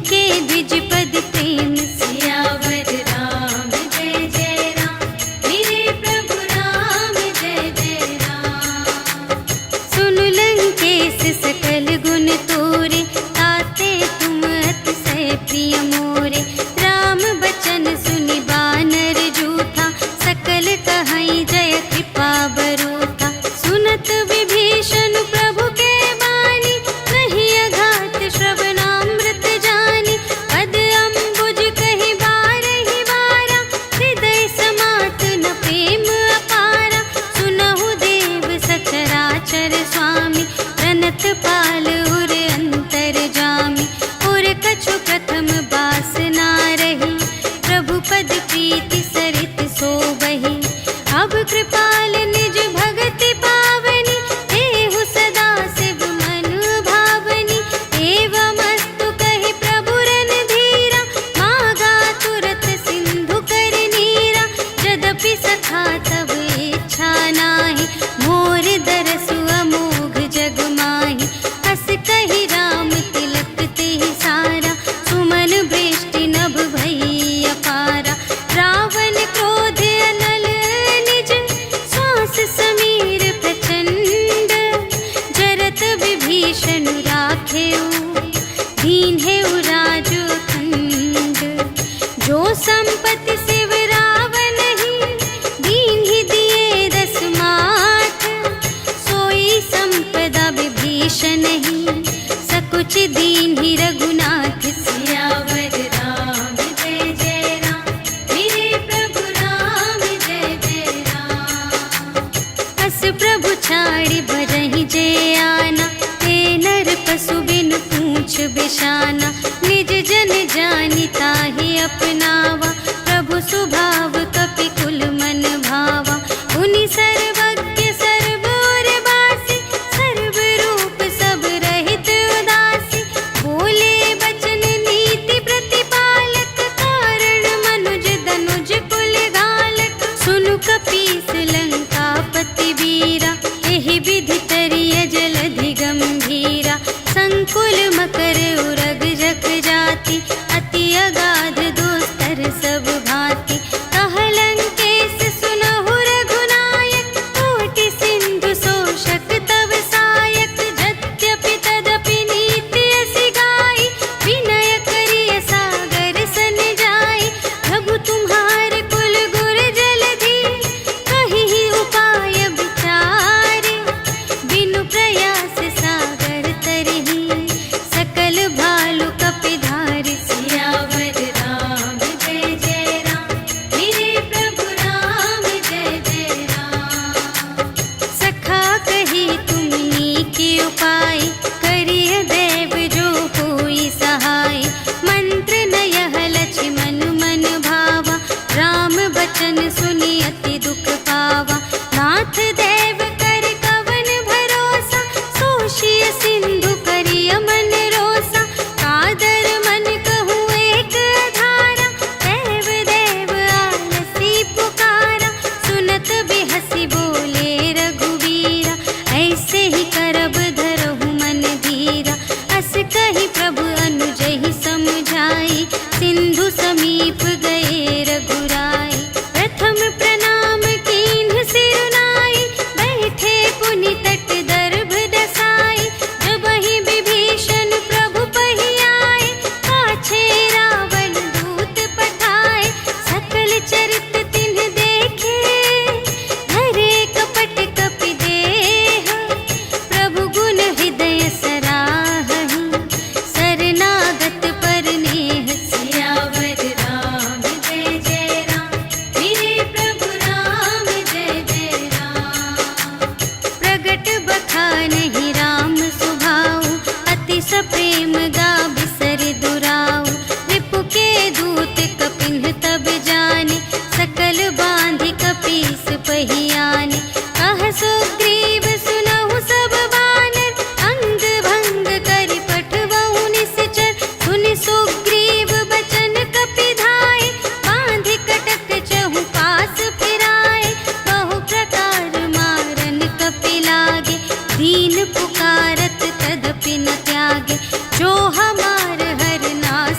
के द्विज पद प्रेम सियावर राम जय जय राम, मेरे प्रभु राम जय जय राम। सुन लंकेश सकल गुण तोरे, ताते तुम अतिशय प्रिय मोरे। राम बचन सुनि बानर जूथा, सकल कहई जय कृपा बरूथा। सुनत विभीषण प्रभु के बानी, नहीं अघात श्रवणामृत जानी। पद अम्बुज कहि बारहि बारा, हृदय समात न प्रेम अपारा। सुनहु देव सचराचर स्वामी, प्रणत पाल उर अंतर जामी। उर कछु प्रथम बासना रही, प्रभु पद प्रीति सरित सोबहि। अब कृपाल निज भगति पावनी, देहु सदा शिव मन भावनी। एवमस्तु कहि प्रभु रणधीरा, मागा तुरत सिंधु कर नीरा। यद्यपि सखा तब इच्छा नाहि, मोर दरसु अमोघ जग माहि। हस कहि राम तिलक तेहि सारा, सुमन वृष्टि नभ भई अपारा। रावण क्रोध अनल निज, श्वास समीर प्रचंड। जरत विभीषण राखेउ, दीन्हेउ राजु अखंड। जो संपत्ति शिव रावण ही, दीन्हि दिए दस माठ। सोई संपदा विभीषण ही, सकुच दीन्हि रघुनाथ। सियावर राम जय जय राम, मेरे प्रभु राम जय जय राम। अस प्रभु छाड़ि बरहि जे आना, ते नर पशु बिन पूछ बिशाना। निज जन जानि ताहि अपनावा, प्रभु सुभाव कपि कुल मन भावा। उनि सर्वज्ञ सर्व और बासी, सर्व रूप सब रहित उदासी। बोले बचन नीति प्रतिपालक, कारण मनुज दनुज कुल घालक। सुनु कपीस लंकापति वीरा, एहि विधि तरिय जलधि गंभीरा। संकुल मकर उरग जग जाति, अति अगाध दोस्तर सब भांति। कह लंकेश सुनहु रघुनायक, कोटि सिंधु शोषक तव सायक। यद्यपि तदपि नीति असि गाई, विनय करिय सागर सन जाई। प्रभु तुम्हार कुल गुर जलधि, कहिहि उपाय विचारे। बिनु प्रयास सागर तरहि, सकल भालु कपिधारि। सियावर राम जय जय राम, मेरे प्रभु राम जय जय राम। सखा कही तुमनी के उपाय, करिय देव जो होई सहाय। मंत्र नयह लक्ष्मण मन भावा, राम बचन सुनि अति दुख पावा। नाथ देव कर कवन भरोसा, सोषिय सिंधु करिय मन रोसा। कादर मन कहूँ एक अधारा, देव देव आलसी पुकारा। सुनत बिहसी बोले रघुवीरा, ऐसे ही करब धरहु मन धीरा। अस कहि प्रभु अनुजहि समझाई, सिंधु समीप गए रघुराई। प्रथम प्रणाम कीन्ह सिरुनाई, बैठे पुनि तट दर्भ दसाई। जबहि विभीषण प्रभु पहि आए, पाछे रावण दूत पठाए। सकल चरित तिन्ह देखे, धरे कपट कपि देह। प्रभु गुण हृदय सराहहि, शरणागत पर नेह। सियावर राम जय जय राम, मेरे प्रभु राम जय जय राम। प्रगट बखानहि राम सुभाऊ, अति सप्रेम गा बिसरि दुराऊ। रिपु के दूत कपिन्ह तब जाने, सकल बांधि कपीस पहि आने। कह सुग्रीव सुनहु सब बानर, अंग भंग करि पठबहु निश्चर। सुनि सुग्रीव बचन कपिधाय, बांधि कटक चहु पास फिराए। बहु प्रकार मारन कपि लागे, दीन पुकारत तदपि न त्यागे। जो हमार हर नास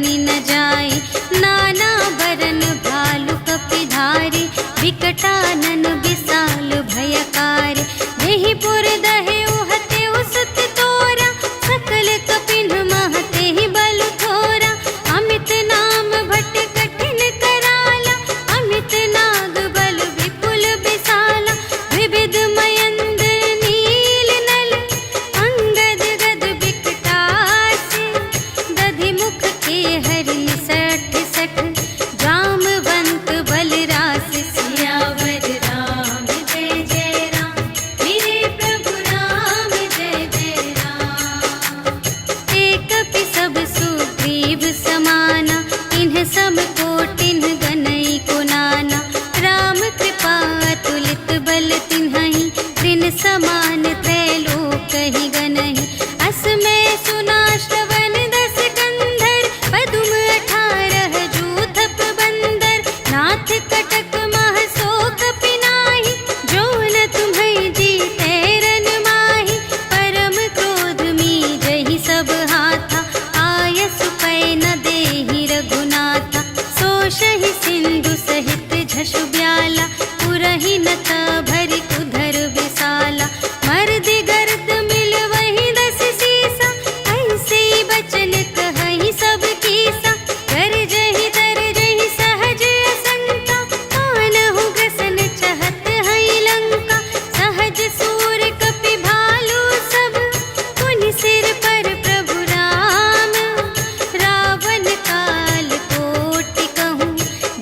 बनी न जाए। नाना बरन भालु कपिधारी, विकटानन विशाल भयकार। देहि पुर दहे उहते उसत तोरा, सकल कपिन महते ही बल थोरा। अमित नाम भट कठिन कराला, अमित नाग बल विपुल विशाला। विविध मयंद्र नील नल, अंगद गद विकटासी। दधि मुख के हरि सठ सठ, जामवंत बलरास। सियावर राम जय जय राम, मेरे प्रभु राम जय जय राम। एक कपि सब सुग्रीव समाना, इन्ह सम कोटिन्ह गनई को नाना। राम कृपा अतुलित बल तिन्हहि, त्रिन समान त्रैलोक ही गनहि। अस मैं सुना श्रवण दस कंधर, पदुम 18 जूथप बंदर। नाथ कटक मह सो कपि नाही, जो न तुम्हें जीते रन माही। परम क्रोध मी जहि सब हाथा, आयसु पै न देहि रघुनाथा। सोषहि सिंधु सहित झषु ब्याला, पुरहि नत भरि उधर विशाला। मर्दि गर्द मिल वही 10 सीसा, ऐसे बचन कहहि सब कीसा। गरजहि तरजहि सहज असंका, कानहु ग्रसन चहत हई लंका। सहज सूर कपि भालु सब, पुनि सिर पर प्रभु राम। रावण काल कोटि कहूँ,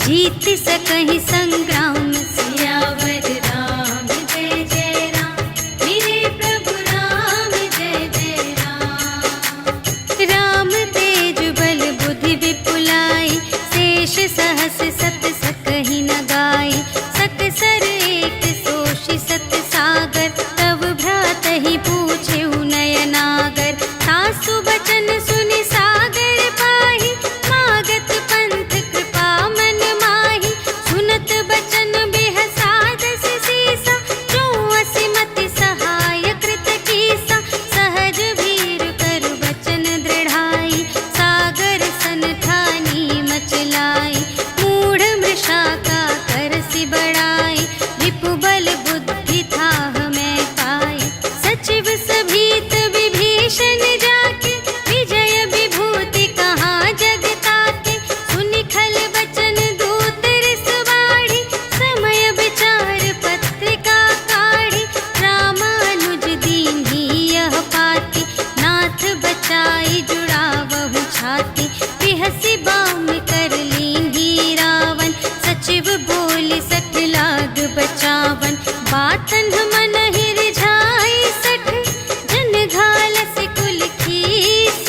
जीत सकहि संग्राम। सियावर राम जय जय राम, मेरे प्रभु राम जय जय राम। राम तेज बल बुद्धि विपुलाई, शेष सहस सत सकहि न गाई। सकसर एक सोषि सत सागर, तब भ्रातहि पूछेउ नयनागर। सासु बचन सुनि सागर पाहि, मागत पंथ कृपा मन माहि। सुनत बचन बिहसा 10 सीसा, जो असिमति सहाय कृत कीसा। सहज भीर कर बचन दृढ़ाई, सागर सन ठानी मचलाई। मूढ़ मृषा का करसि बढ़ाई, रिपु बल बुद्धि थाह मैं पाई। सचिव सभीत विभीषण जाके, विजय विभूति कहाँ जग ताके। सुनि खल बचन दूत रिस बाढ़ी, समय विचार पत्रिका काढ़ी। रामानुज दीन्ही यह पाती, नाथ बचाई जुड़ावहु छाती। बिहसि बाम कर लीन्ही रावण, सचिव बोलि 60 लाग बचावन। बातन मन ही रिझाई 60, जन घालसि कुल खीस।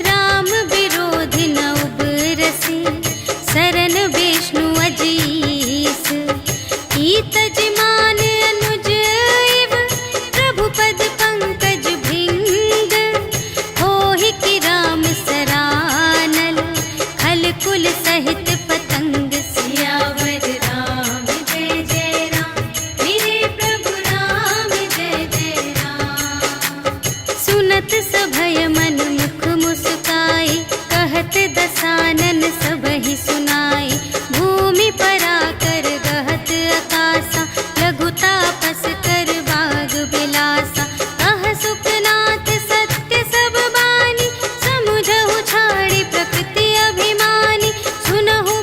राम विरोधि न उबरसि, सरन विष्णु अजीस। ईतज मान अनुज इव, प्रभु पद पंकज भृंग। होहि कि राम सरानल, खल कुल सहित पतंग। सियावर राम जय जय राम, मेरे प्रभु राम जय जय राम। सुनत सभय मन मुख मुस्काई, कहत दसानन सबहि सुनाई। भूमि परा कर गहत आकासा, लघु तापस कर बाग बिलासा। कह सुखनाथ सत्य सब बानी, समुझहु छाड़ी प्रकृति अभिमानी। सुनहु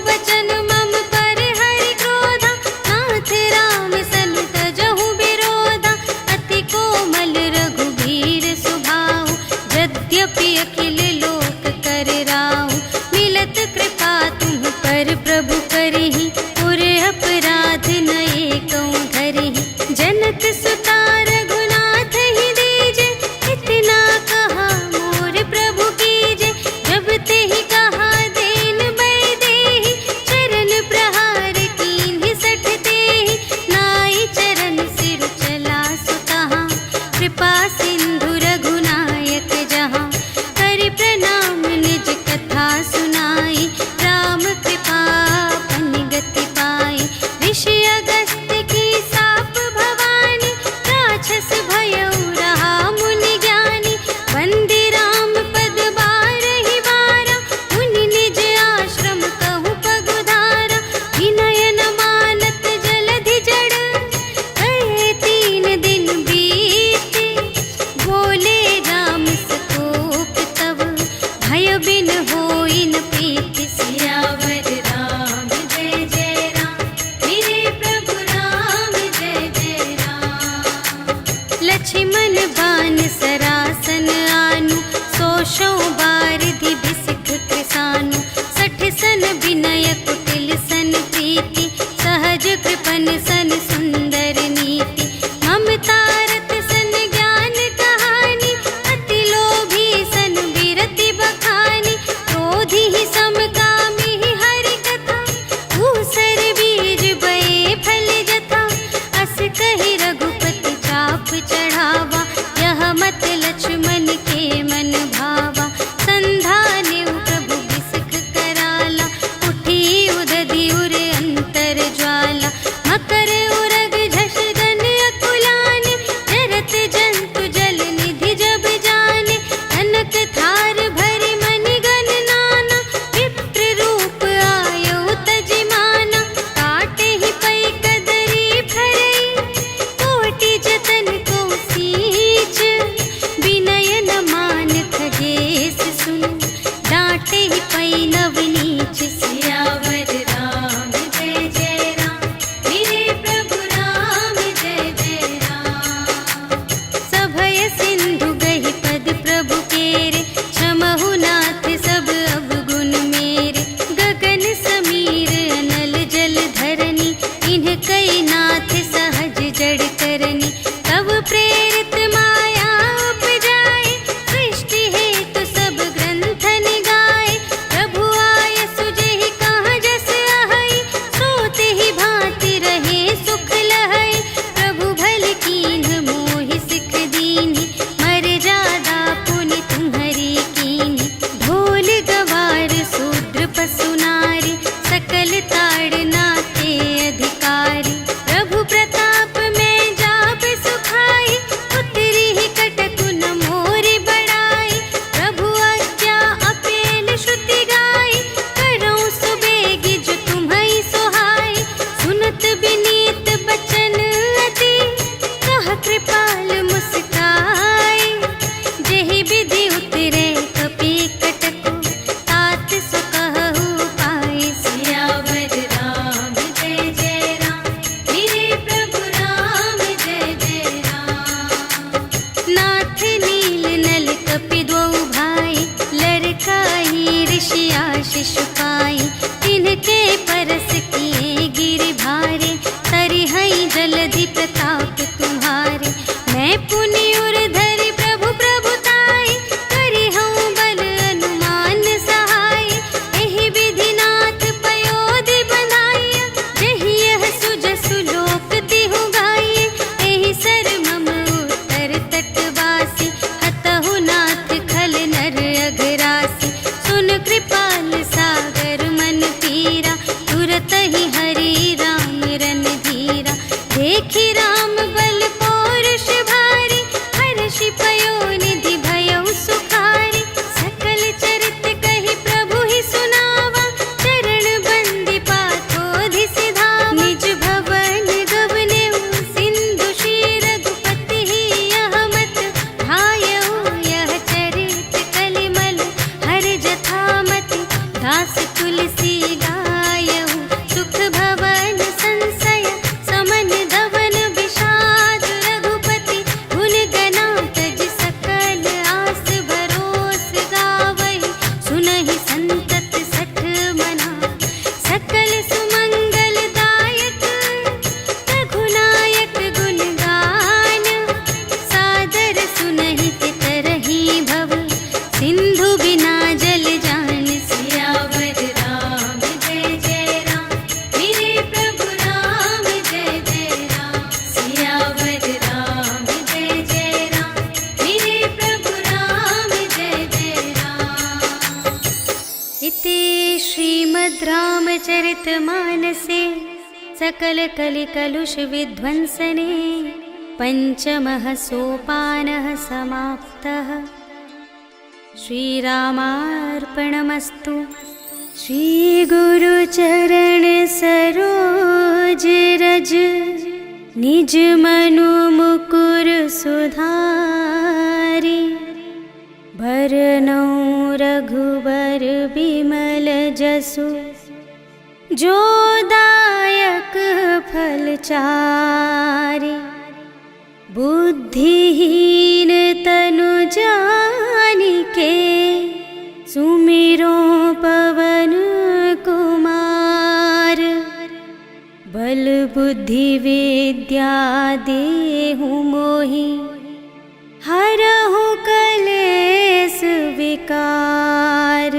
आशीष पाई। तिनके परस किए गिरि भारे, तरिहई जलधि प्रताप तुम्हारे। मैं पुनि उर धरि प्रभु प्रभुताई, करिहऊँ बल अनुमान सहाय। एहि विधि नाथ पयोधि बंधाइया, जेहि यह सुजसु लोक तिहु गाइए। एहि सर मम उत्तर तटवासी, हतहु नाथ खल नर अघरासी। सुन कृपाल सागर मन पीरा, तुरत ही हरि राम रन धीरा। देखि राम बल पौरुष भारी, हर्षि पयोनिधि भयउ सुखारी। सकल चरित कहि प्रभु ही सुनावा, चरण बंदी पाथोधि सिधावा। निज भवन गवनेउ सिंधु श्री रघुपति ही यह मत भायउ। यह चरित कलिमल हर जथामति, दास तुलसी गायउ। सुख भवन संशय समन धवन विषाद, रघुपति गुण गना तज सकल आस भरोस गावहि। सुनहि संतत सठ मना, सकल सुमंगल दायक। रघुनायक गुण गान, सादर सुनहि तितरहि भव। सिंधु बिना जल जान, सियावर राम जय जय राम। मेरे प्रभु राम जय जय राम, सियावर राम जय जय राम। मेरे प्रभु राम जय जय राम। इति श्रीमद् रामचरितमानसे सकल कलि कलुष विध्वंसने, पंचमः सोपानः समाप्तः। श्रीरामार्पणमस्तु। श्री गुरु चरण सरोज रज, निज मनु मुकुर सुधारी। भरनौ रघुबर बिमल जसु, जो दायक फल चारि। बुद्धिहीन तनु जानिके, सुमिरो पवन कुमार। बल बुद्धि विद्या देहु मोहि, हरहु कलेस विकार।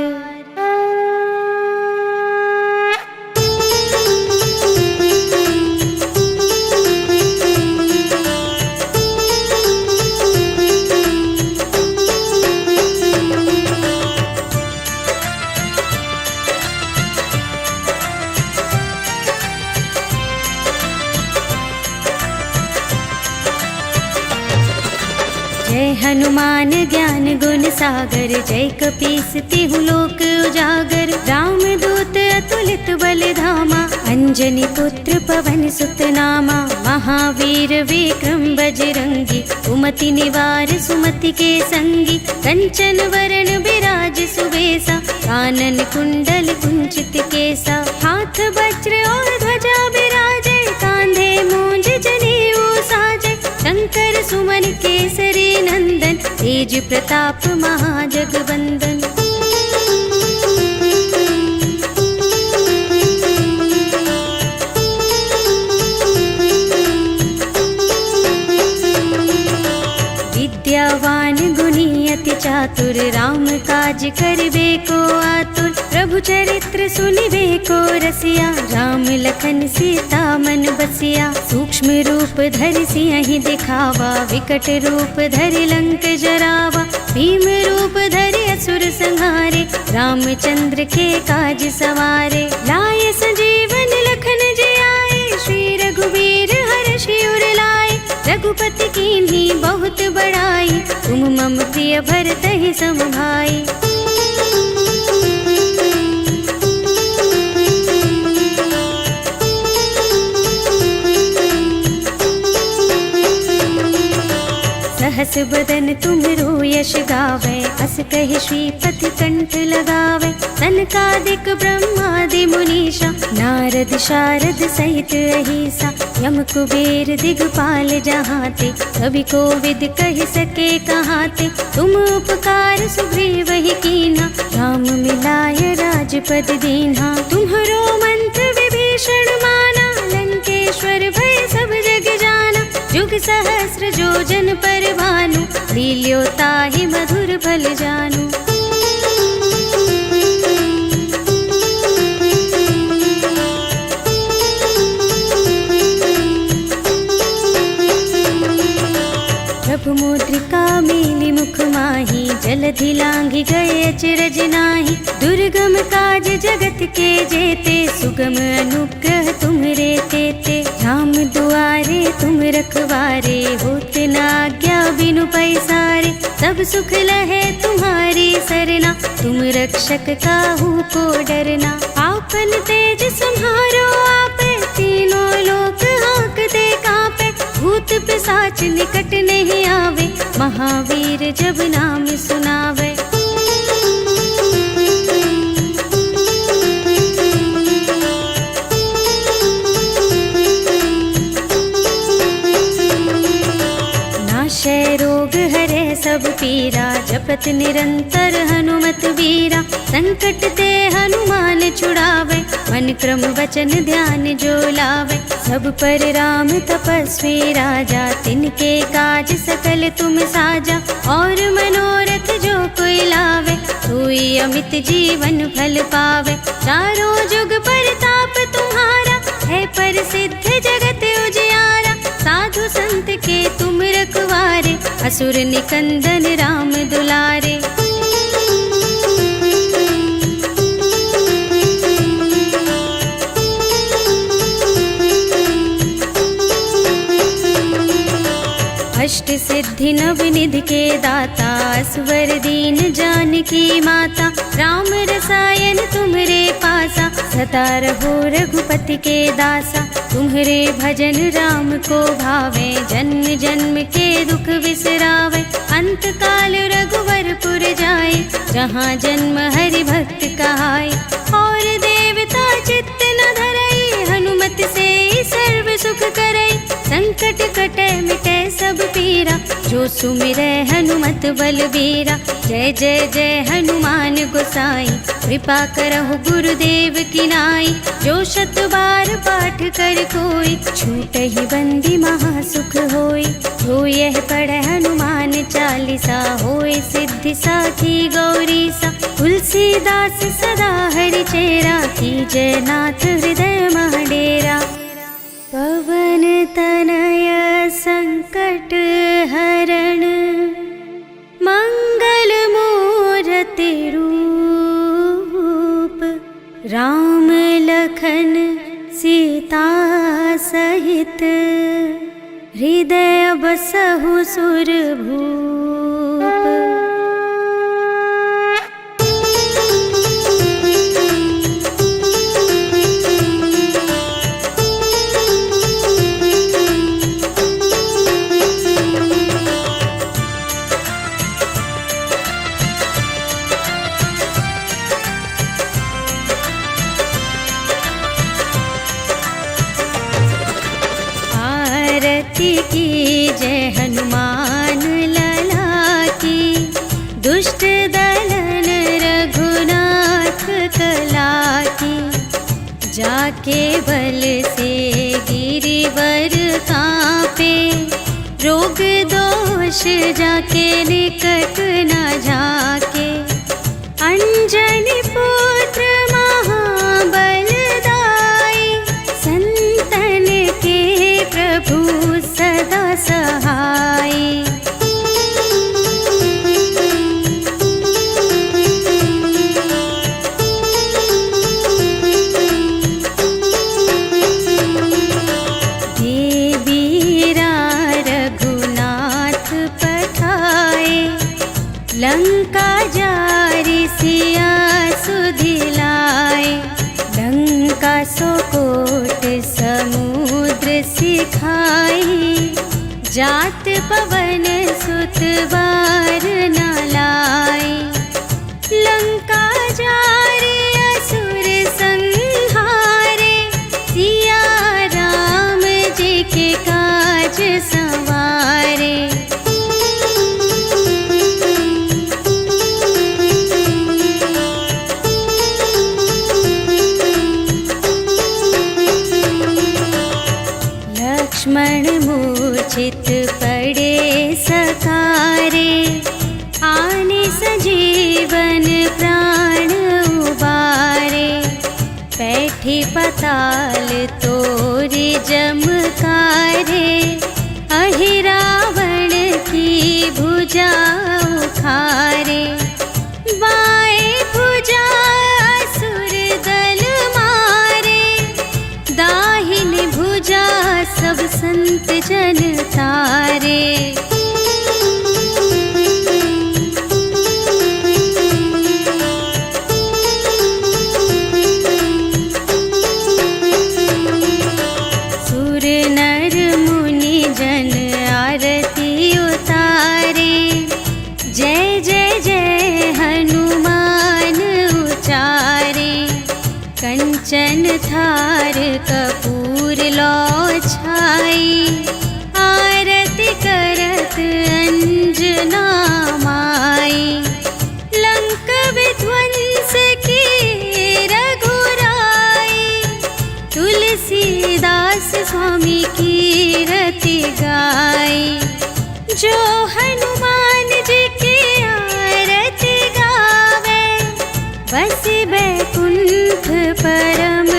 जय हनुमान ज्ञान गुण सागर, जय कपीस तिहु लोक उजागर। राम दूत अतुलित बल धामा, अंजनी पुत्र पवन सुत नामा। महावीर विक्रम बजरंगी, कुमति निवार सुमति के संगी। कंचन वरण विराज सुबेसा, कानन कुंडल कुंचित केसा। हाथ वज्र और ध्वजा विराजे, कांधे मूंज जनेऊ साजे। शंकर सुमन केसरी नंदन, तेज प्रताप महाजगवंदन। विद्यावान गुणी अति चातुर, राम काज करिबे को आतुर। प्रभु चरित्र सुनिबे को रसिया, राम लखन सीता मन बसिया। सूक्ष्म रूप धरि सियहि दिखावा, विकट रूप धरि लंक जरावा। भीम रूप धरि असुर संहारे, रामचंद्र के काज सवारे। लाए संजीवन लखन जियाए, श्री रघुवीर हर्षि उर लाए। रघुपति कीन्ही बहुत बड़ाई, तुम मम प्रिय भरतहि सम भाई। सहस बदन तुम्हरो यश गावै, अस कहि श्रीपति कंठ लगावै। सनकादिक ब्रह्मादि मुनीषा, नारद नारद शारद सहित अहिसा, यम कुबेर दिगपाल जहाते, कवि कोविद कह सके कहाते। तुम उपकार सुग्रीव ही कीन्हा, राम मिलाय राजपद दीन्हा। तुम्हरो मंत्र विभीषण माना, लंकेश्वर भय सब जग जाना। जुग सहस्र जोजन पर भानु, लील्यो ताहि मधुर फल जानू। प्रभु मुद्रिका मेली मुख माही, जलधि लांघि गए अचरज नाही। दुर्गम काज जगत के जेते, सुगम अनुग्रह तुम्हरे तेते। राम दुआरे तुम रखवारे, होत न आज्ञा बिनु पैसारे। सब सुख लहे तुम्हारी सरना, तुम रक्षक काहू को डरना। आपन तेज सम्हारो आपे, तीनों लोक हांकते कांपे। भूत पिशाच निकट नहीं आवे, महावीर जब नाम सुनावे। नाशय रोग हरे सब पीरा, जपत निरंतर हनुमत बीरा। संकट ते हनुमान छुड़ावे, मन क्रम वचन ध्यान जो लावे। सब पर राम तपस्वी राजा, तिनके काज सकल तुम साजा। और मनोरथ जो कोई लावे, सोई अमित जीवन फल पावे। चारों जुग परताप तुम्हारा, है प्रसिद्ध जगत उजियारा। साधु संत के तुम रखवारे, असुर निकंदन राम दुलारे। अष्ट सिद्धि नव निधि के दाता, असवर दीन जानकी माता। राम रसायन तुम्हरे पासा, सदा रहो रघुपति के दासा। तुम्हरे भजन राम को भावे, जन्म जन्म के दुख बिसरावे। अंत काल रघुवरपुर जाए, जहाँ जन्म हरि भक्त कहाए। और देवता चित्त न धरई, हनुमत से सर्व सुख करई। संकट कटे मिटे सब पीरा, जो सुमिरै हनुमत बलबीरा। जय जय जय हनुमान गोसाई, कृपा करहु गुरुदेव की नाई। जो शत बार पाठ कर कोई, छूटहि बंदी महासुख होई। जो यह पढ़े हनुमान चालीसा, होय सिद्धि साखी गौरीसा। तुलसीदास सदा हरि चेरा, कीजय नाथ हृदय मह डेरा। पवन तनय संकट हरण, मंगल मूरति रूप। राम लखन सीता सहित, हृदय बसहु सुरभूप। की जय हनुमान लला की, दुष्ट दलन रघुनाथ कला की। जाके बल से गिरिवर कांपे, रोग दोष जाके निकट न झाके। अंजनी पुत्र महाबलदाई, संतन के प्रभु सदा सहाय। देवीरा रघुनाथ पठाए, लंका जारि सिया सुधिलाए। लंका सोकोट समुद्र सिखाई, जात पवन सुत बार न लाई। लंका जारि असुर संहारे, छठी पताल तोरे जमकारे, अहि रावण की भुजा उखारे। बाएं भुजा असुर दल मारे, दाहिनी भुजा सब संत जन तारे। सुर नर मुनि जन आरती उतारे, जय जय जय हनुमान उचारे। कंचन थार कपूर लो छाई, आरती करत अंजना माई। लंक विध्वंस की रघुराई, तुलसीदास स्वामी की रति गाई। जो हनुमान जी की आरती गावे, बस बैकुंठ परम